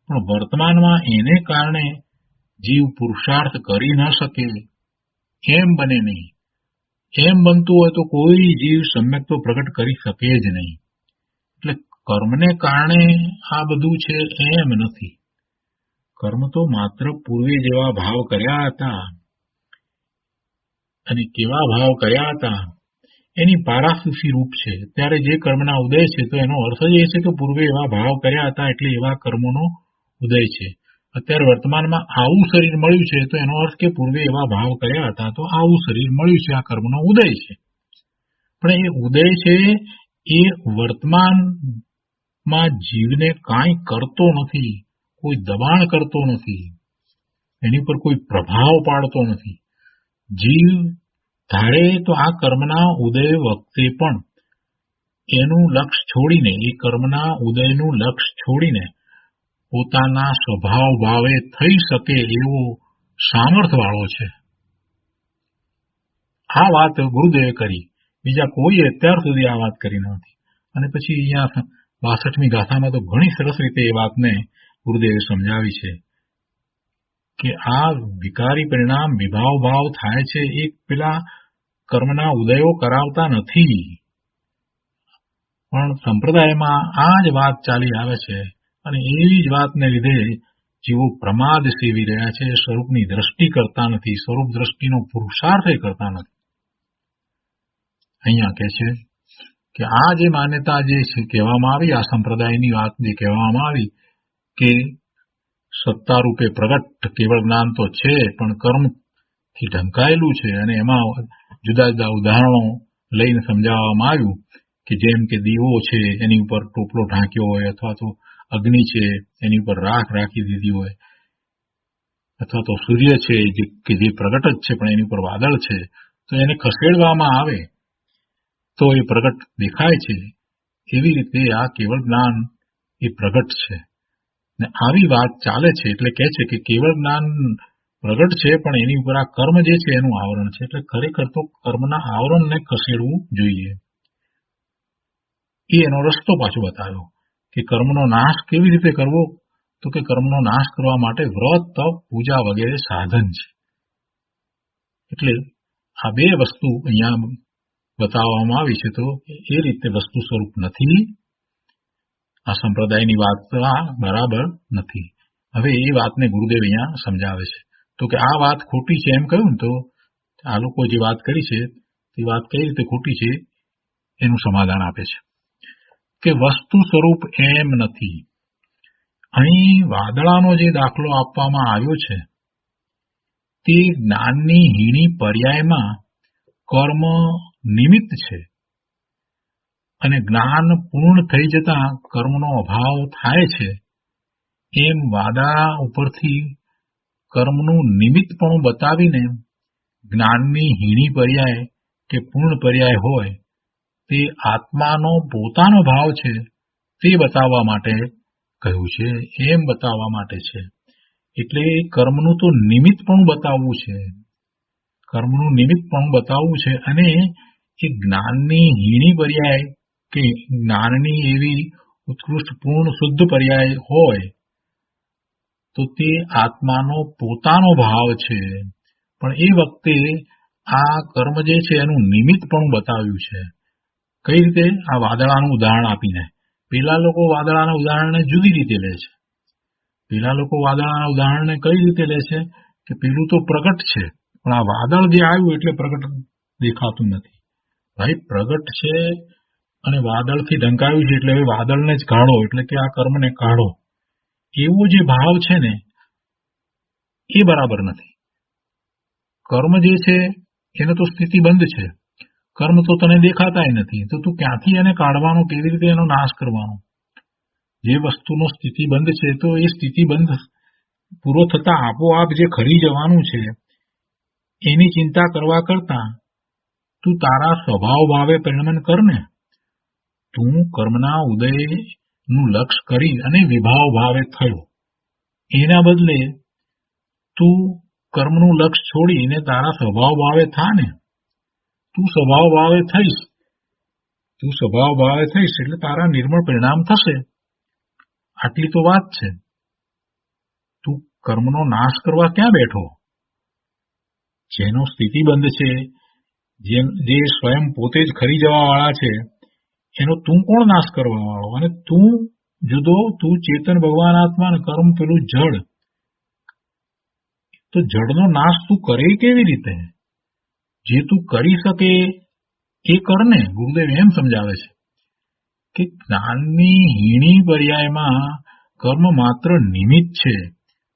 પણ વર્તમાનમાં એને કારણે જીવ પુરુષાર્થ કરી ન શકે એમ બને નહીં. એમ બનતું હોય તો કોઈ જીવ સમ્યક તો પ્રગટ કરી શકે જ નહીં. એટલે કર્મને કારણે આ બધું છે એમ નથી. કર્મ તો માત્ર પૂર્વે જેવા ભાવ કર્યા હતા, અને કેવા ભાવ કર્યા હતા એની પારાસુષી રૂપ છે. ત્યારે જે કર્મના ઉદય છે તો એનો અર્થ જ એ છે કે પૂર્વે એવા ભાવ કર્યા હતા એટલે એવા કર્મોનો ઉદય છે. અત્યારે વર્તમાનમાં આવું શરીર મળ્યું છે તો એનો અર્થ કે પૂર્વે એવા ભાવ કર્યા હતા તો આવું શરીર મળ્યું છે, આ કર્મનો ઉદય છે. પણ એ ઉદય છે એ વર્તમાનમાં જીવને કાંઈ કરતો નથી, કોઈ દબાણ કરતો નથી, એની પર કોઈ પ્રભાવ પાડતો નથી. જીવ ધારે તો આ કર્મના ઉદય વખતે પણ એનું લક્ષ્ય છોડીને, એ કર્મના ઉદયનું લક્ષ્ય છોડીને પોતાના સ્વભાવ ભાવે થઈ શકે એવો સામર્થ્ય વાળો છે. આ વાત ગુરુદેવે કરી, બીજા કોઈએ અત્યાર સુધી આ વાત કરી નથી. અને પછી અહીંયા 62મી ગાથામાં તો ઘણી સરસ રીતે એ વાતને ગુરુદેવે સમજાવી છે કે આ વિકારી પરિણામ વિભાવ ભાવ થાય છે એ પેલા કર્મના ઉદયો કરાવતા નથી. પણ સંપ્રદાયમાં આ જ વાત ચાલી આવે છે, અને એવી જ વાતને લીધે જીવો પ્રમાદ સેવી રહ્યા છે, સ્વરૂપની દ્રષ્ટિ કરતા નથી, સ્વરૂપ દ્રષ્ટિનો પુરુષાર્થ કરતા નથી. અહીંયા કહે છે કે આ જે માન્યતા જે છે કહેવામાં આવી, આ સંપ્રદાયની વાત જે કહેવામાં આવી કે સત્તા રૂપે પ્રગટ કેવળ જ્ઞાન તો છે પણ કર્મથી ઢંકાયેલું છે, અને એમાં જુદા જુદા ઉદાહરણો લઈને સમજાવવામાં આવ્યું કે જેમ કે દીવો છે એની ઉપર ટોપલો ઢાંક્યો હોય, અથવા તો અગ્નિ છે એની ઉપર રાખ રાખી દીધી હોય, અથવા તો સૂર્ય છે કે જે પ્રગટ જ છે પણ એની ઉપર વાદળ છે, તો એને ખસેડવામાં આવે તો એ પ્રગટ દેખાય છે. એવી રીતે આ કેવળ જ્ઞાન એ પ્રગટ છે. ને આવી વાત ચાલે છે એટલે કહે છે કે કેવળ જ્ઞાન પ્રગટ છે પણ એની ઉપર આ કર્મ જે છે એનું આવરણ છે. એટલે ખરેખર તો કર્મના આવરણને ખસેડવું જોઈએ. એનો રસ્તો પાછો બતાવ્યો કે કર્મનો નાશ કેવી રીતે કરવો, તો કે કર્મનો નાશ કરવા માટે વ્રત, તપ, પૂજા વગેરે સાધન છે. એટલે આ બે વસ્તુ અહીંયા બતાવવામાં આવી છે, તો એ રીતે વસ્તુ સ્વરૂપ નથી. આ સંપ્રદાયની વાત બરાબર નથી. હવે એ વાતને ગુરુદેવ અહીંયા સમજાવે છે. તો કે આ વાત ખોટી છે એમ કહ્યું ને, તો આ લોકો જે વાત કરી છે તે વાત કઈ રીતે ખોટી છે એનું સમાધાન આપે છે કે વસ્તુ સ્વરૂપ એમ નથી. અહીં વાદળાનો જે દાખલો આપવામાં આવ્યો છે તે જ્ઞાનની હીણી પર્યાયમાં કર્મ નિમિત્ત છે, અને જ્ઞાન પૂર્ણ થઈ જતા કર્મનો અભાવ થાય છે. એમ વાદળા ઉપરથી કર્મનું નિમિત્તપણું બતાવીને જ્ઞાનની હીણી પર્યાય કે પૂર્ણ પર્યાય હોય તે આત્માનો પોતાનો ભાવ છે તે બતાવવા માટે કહ્યું છે, એમ બતાવવા માટે છે. એટલે કર્મનું તો નિમિત્તપણું બતાવવું છે, કર્મનું નિમિત્તપણું બતાવવું છે. અને એ જ્ઞાનની હીણી પર્યાય કે જ્ઞાનની એવી ઉત્કૃષ્ટ પૂર્ણ શુદ્ધ પર્યાય હોય તો તે આત્માનો પોતાનો ભાવ છે. પણ એ વખતે આ કર્મ જે છે એનું નિમિત્તપણું બતાવ્યું છે. કઈ રીતે? આ વાદળાનું ઉદાહરણ આપીને. પેલા લોકો વાદળાના ઉદાહરણને જુદી રીતે લે છે. પેલા લોકો વાદળાના ઉદાહરણને કઈ રીતે લે છે કે પેલું તો પ્રગટ છે, પણ આ વાદળ જે આવ્યું એટલે પ્રગટ દેખાતું નથી. ભાઈ પ્રગટ છે અને વાદળથી ઢંકાયું છે એટલે હવે વાદળને જ કાઢો, એટલે કે આ કર્મને કાઢો, એવો જે ભાવ છે ને એ બરાબર નથી. કર્મ જે છે એને તો સ્થિતિબંધ છે, કર્મ તો તને દેખાતા નથી, તો તું ક્યાંથી એને કાઢવાનો, કેવી રીતે એનો નાશ કરવાનો? જે વસ્તુનો સ્થિતિબંધ છે તો એ સ્થિતિબંધ પૂરો થતા આપોઆપ જે ખરી જવાનું છે એની ચિંતા કરવા કરતા તું તારા સ્વભાવ ભાવે પરિણમન કર ને. તું કર્મના ઉદયનું લક્ષ કરી અને વિભાવ ભાવે થયો, એના બદલે તું કર્મનું લક્ષ છોડીને તારા સ્વભાવ ભાવે થા ને. તું સ્વભાવ ભાવે થઈશ એટલે તારા નિર્મળ પરિણામ થશે. આટલી તો વાત છે. તું કર્મનો નાશ કરવા ક્યાં બેઠો? જેનો સ્થિતિબંધ છે, જે સ્વયં પોતે જ ખરી જવા વાળા છે, એનો તું કોણ નાશ કરવા વાળો? અને તું જુદો, તું ચેતન ભગવાન આત્મા ને કર્મ પેલું જડ, તો જડનો નાશ તું કરે કેવી રીતે? જે તું કરી શકે એ કરને. ગુરુદેવ એમ સમજાવે છે કે જ્ઞાનની હીણી પર્યાયમાં કર્મ માત્ર નિમિત્ત છે.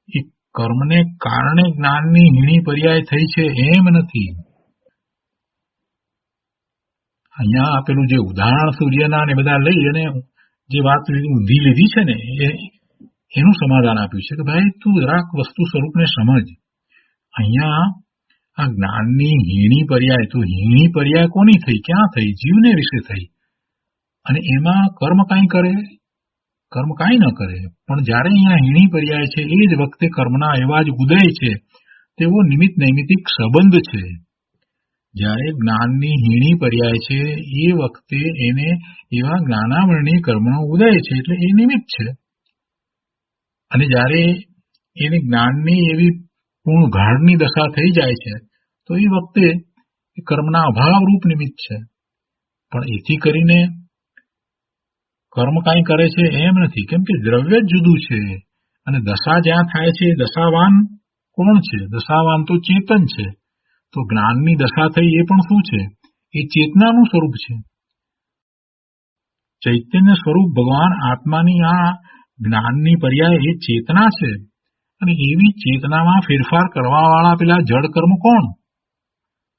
એ કર્મને કારણે જ્ઞાનની હીણી પર્યાય થઈ છે એમ નથી. અહીંયા આપેલું જે ઉદાહરણ સૂર્યના ને બધા લઈ અને જે વાત ઊંધી લીધી છે ને એનું સમાધાન આપ્યું છે કે ભાઈ તું જરાક વસ્તુ સ્વરૂપને સમજ. અહીંયા આ જ્ઞાનની હીણી પર્યાય, તો હીણી પર્યાય કોની થઈ, ક્યાં થઈ? જીવને વિશે થઈ. અને એમાં કર્મ કાંઈ કરે? કર્મ કાંઈ ન કરે. પણ જયારે અહીંયા હીણી પર્યાય છે એ જ વખતે કર્મના એવા જ ઉદય છે, તેવો નિમિત્ત નૈમિતિક સંબંધ છે. જ્યારે જ્ઞાનની હીણી પર્યાય છે એ વખતે એને એવા જ્ઞાનાવરણી કર્મનો ઉદય છે એટલે એ નિમિત્ત છે. અને જ્યારે એને જ્ઞાનની એવી પૂર્ણ ગાઢની દશા થઈ જાય છે તો એ વખતે કર્મના અભાવરૂપ નિમિત્ત છે. પણ એથી કરીને કર્મ કાંઈ કરે છે એમ નથી, કેમ કે દ્રવ્ય જ જુદું છે. અને દશા જ્યાં થાય છે દશાવાન કોણ છે? દશાવાન તો ચેતન છે. તો જ્ઞાનની દશા થઈ એ પણ શું છે? એ ચેતનાનું સ્વરૂપ છે. ચૈતન્ય સ્વરૂપ ભગવાન આત્માની આ જ્ઞાનની પર્યાય એ ચેતના છે. અને એવી ચેતનામાં ફેરફાર કરવા વાળા પેલા જડ કર્મ કોણ?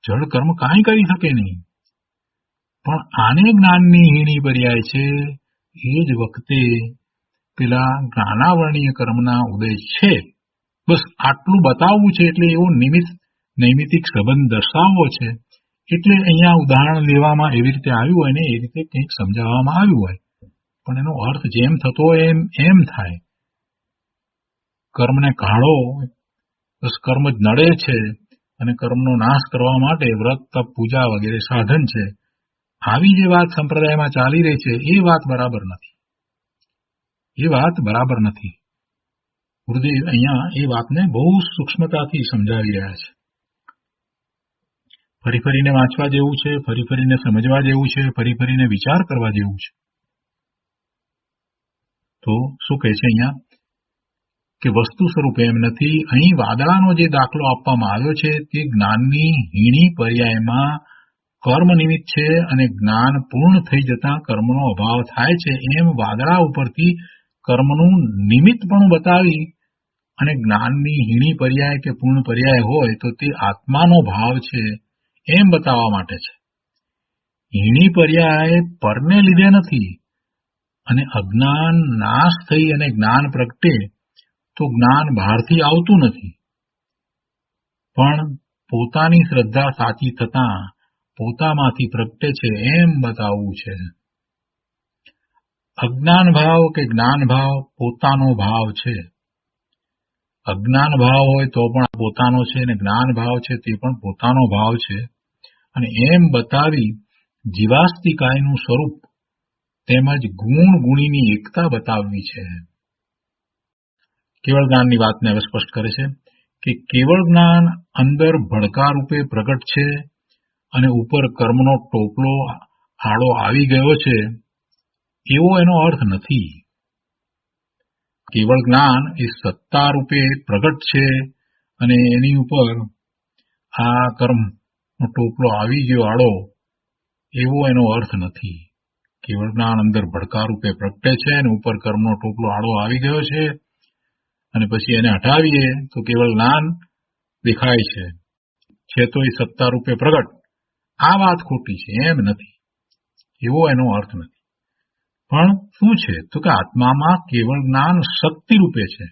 જડ કર્મ કાંઈ કરી શકે નહીં. પણ આને જ્ઞાનની હીણી પર્યાય છે એ જ વખતે પેલા જ્ઞાનાવરણીય કર્મના ઉદય છે. બસ આટલું બતાવવું છે. એટલે એવો નિમિત્ત નૈમિતિક સંબંધ દર્શાવવો છે. એટલે અહીંયા ઉદાહરણ લેવામાં એવી રીતે આવ્યું હોય ને એ રીતે કંઈક સમજાવવામાં આવ્યું હોય, પણ એનો અર્થ જેમ થતો હોય એમ થાય. કર્મને કાઢો, બસ કર્મ જ નડે છે અને કર્મનો નાશ કરવા માટે વ્રત, તપ, પૂજા વગેરે સાધન છે. આવી જે વાત સંપ્રદાયમાં ચાલી રહી છે એ વાત બરાબર નથી. એ વાત બરાબર નથી. ગુરુદેવ અહીંયા એ વાતને બહુ સૂક્ષ્મતાથી સમજાવી રહ્યા છે. ફરી ફરીને વાંચવા જેવું છે, ફરી ફરીને સમજવા જેવું છે, ફરી ફરીને વિચાર કરવા જેવું છે. તો શું કહે છે અહીંયા કે વસ્તુ સ્વરૂપે એમ નથી. અહીં વાદળાનો જે દાખલો આપવામાં આવ્યો છે તે જ્ઞાનની હીણી પર્યાયમાં કર્મ નિમિત્ત છે અને જ્ઞાન પૂર્ણ થઈ જતા કર્મનો અભાવ થાય છે. એમ વાદળા ઉપરથી કર્મનું નિમિત્તપણું બતાવી અને જ્ઞાનની હીણી પર્યાય કે પૂર્ણ પર્યાય હોય તો તે આત્માનો ભાવ છે એમ બતાવવા માટે છે. હીણી પર્યાય પરને લીધે નથી, અને અજ્ઞાન નાશ થઈ અને જ્ઞાન પ્રગટે તો જ્ઞાન બહારથી આવતું નથી, પણ પોતાની શ્રદ્ધા સાચી થતાં પોતામાંથી પ્રગટે છે એમ બતાવવું છે. અજ્ઞાન ભાવ કે જ્ઞાન ભાવ પોતાનો ભાવ છે. અજ્ઞાન ભાવ હોય તો પણ પોતાનો છે, અને જ્ઞાન ભાવ છે તે પણ પોતાનો ભાવ છે. અને એમ બતાવી જીવાસ્તિકાયનું સ્વરૂપ તેમજ ગુણ ગુણીની એકતા બતાવવી છે. કેવળ જ્ઞાનની વાતને હવે સ્પષ્ટ કરે છે કે કેવળ જ્ઞાન અંદર ભડકા રૂપે પ્રગટ છે અને ઉપર કર્મનો ટોપલો આડો આવી ગયો છે એવો એનો અર્થ નથી. કેવળ જ્ઞાન એ સત્તા રૂપે પ્રગટ છે અને એની ઉપર આ કર્મનો ટોપલો આવી ગયો આડો એવો એનો અર્થ નથી. કેવળ જ્ઞાન અંદર ભડકા રૂપે પ્રગટે છે અને ઉપર કર્મનો ટોપલો આડો આવી ગયો છે અને પછી એને હટાવીએ તો કેવળ જ્ઞાન દેખાય છે તો એ સત્તા રૂપે પ્રગટ. આ વાત ખોટી છે એમ નથી, એવો એનો અર્થ નથી. પણ શું છે તો કે આત્મામાં કેવળ જ્ઞાન શક્તિ રૂપે છે.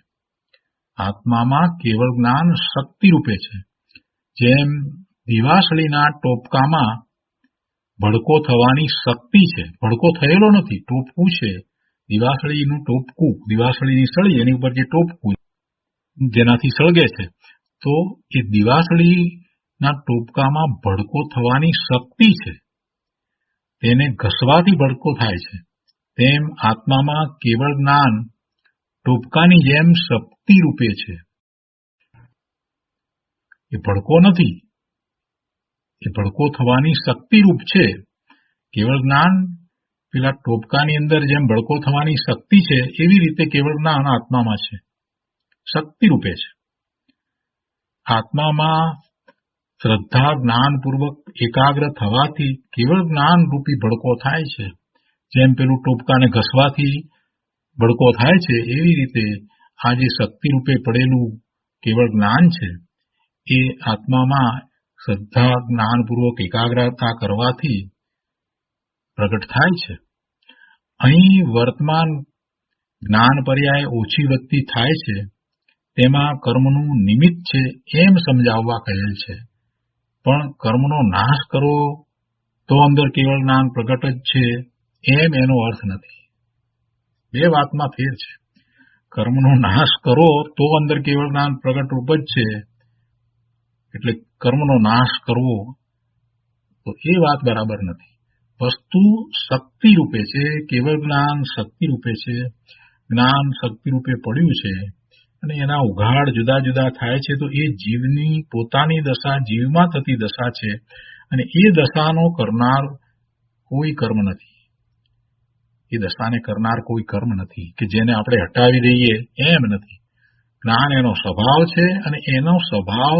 આત્મામાં કેવળ જ્ઞાન શક્તિ રૂપે છે. જેમ દિવાસળીના ટોપકામાં ભડકો થવાની શક્તિ છે. ભડકો થયેલો નથી, ટોપકું છે. દિવાસળીનું ટોપકું, દિવાસળીની સળી એની ઉપર જે ટોપકું જેનાથી સળગે છે, તો એ દિવાસળીના ટોપકામાં ભડકો થવાની શક્તિ છે. તેને ઘસવાથી ભડકો થાય છે. તેમ આત્મામાં કેવળ જ્ઞાન ટોપકાની જેમ શક્તિ રૂપે છે. એ ભડકો નથી, એ ભડકો થવાની શક્તિ રૂપ છે. કેવળ જ્ઞાન પેલા ટોપકાની અંદર જેમ ભડકો થવાની શક્તિ છે એવી રીતે કેવળ જ્ઞાન આત્મામાં છે, શક્તિ રૂપે છે. આત્મામાં શ્રદ્ધા જ્ઞાનપૂર્વક એકાગ્ર થવાથી કેવળ જ્ઞાન રૂપી ભડકો થાય છે. જેમ પેલું ટોપકાને ઘસવાથી ભડકો થાય છે એવી રીતે આ જે શક્તિ રૂપે પડેલું કેવળ જ્ઞાન છે એ આત્મામાં શ્રદ્ધા જ્ઞાનપૂર્વક એકાગ્રતા કરવાથી પ્રગટ થાય છે. અહીં વર્તમાન જ્ઞાન પર્યાય ઓછી વધતી થાય છે તેમાં કર્મનું નિમિત્ત છે એમ સમજાવવા કહેલ છે. પણ કર્મનો નાશ કરો તો અંદર કેવળ જ્ઞાન પ્રગટ જ છે એમ એનો અર્થ નથી. બે વાતમાં ફેર છે. કર્મનો નાશ કરો તો અંદર કેવળ જ્ઞાન પ્રગટ રૂપ જ છે, એટલે કર્મનો નાશ કરવો તો એ વાત બરાબર નથી. વસ્તુ શક્તિ રૂપે છે, કેવળ જ્ઞાન શક્તિ રૂપે છે. જ્ઞાન શક્તિ રૂપે પડ્યું છે અને એના ઉઘાડ જુદા જુદા થાય છે તો એ જીવની પોતાની દશા જીવમાં થતી દશા છે અને એ દશાનો કરનાર કોઈ કર્મ નથી. એ દશાને કરનાર કોઈ કર્મ નથી કે જેને આપણે હટાવી દઈએ એમ નથી. જ્ઞાન એનો સ્વભાવ છે અને એનો સ્વભાવ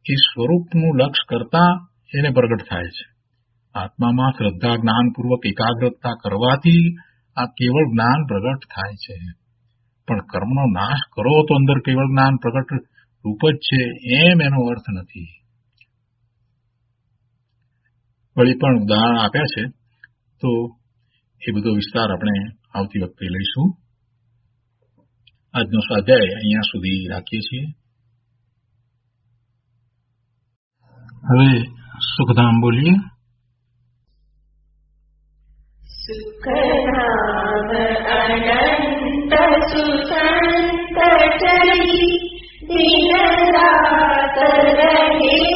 એ સ્વરૂપનું લક્ષ કરતા એને પ્રગટ થાય છે. આત્મામાં શ્રદ્ધા જ્ઞાનપૂર્વક એકાગ્રતા કરવાથી આ કેવળ જ્ઞાન પ્રગટ થાય છે. પણ કર્મનો નાશ કરો તો અંદર કેવળ જ્ઞાન પ્રગટ રૂપ જ છે એમ એનો અર્થ નથી. વળી પણ ઉદાહરણ આપ્યા છે તો એ બધો વિસ્તાર આપણે આવતી વખતે લઈશું. આજનો સ્વાધ્યાય અહીંયા સુધી રાખીએ છીએ. હવે સુખધામ બોલીએ. સુખધામ અનંત સુસંત ચરી દિન રાત રહે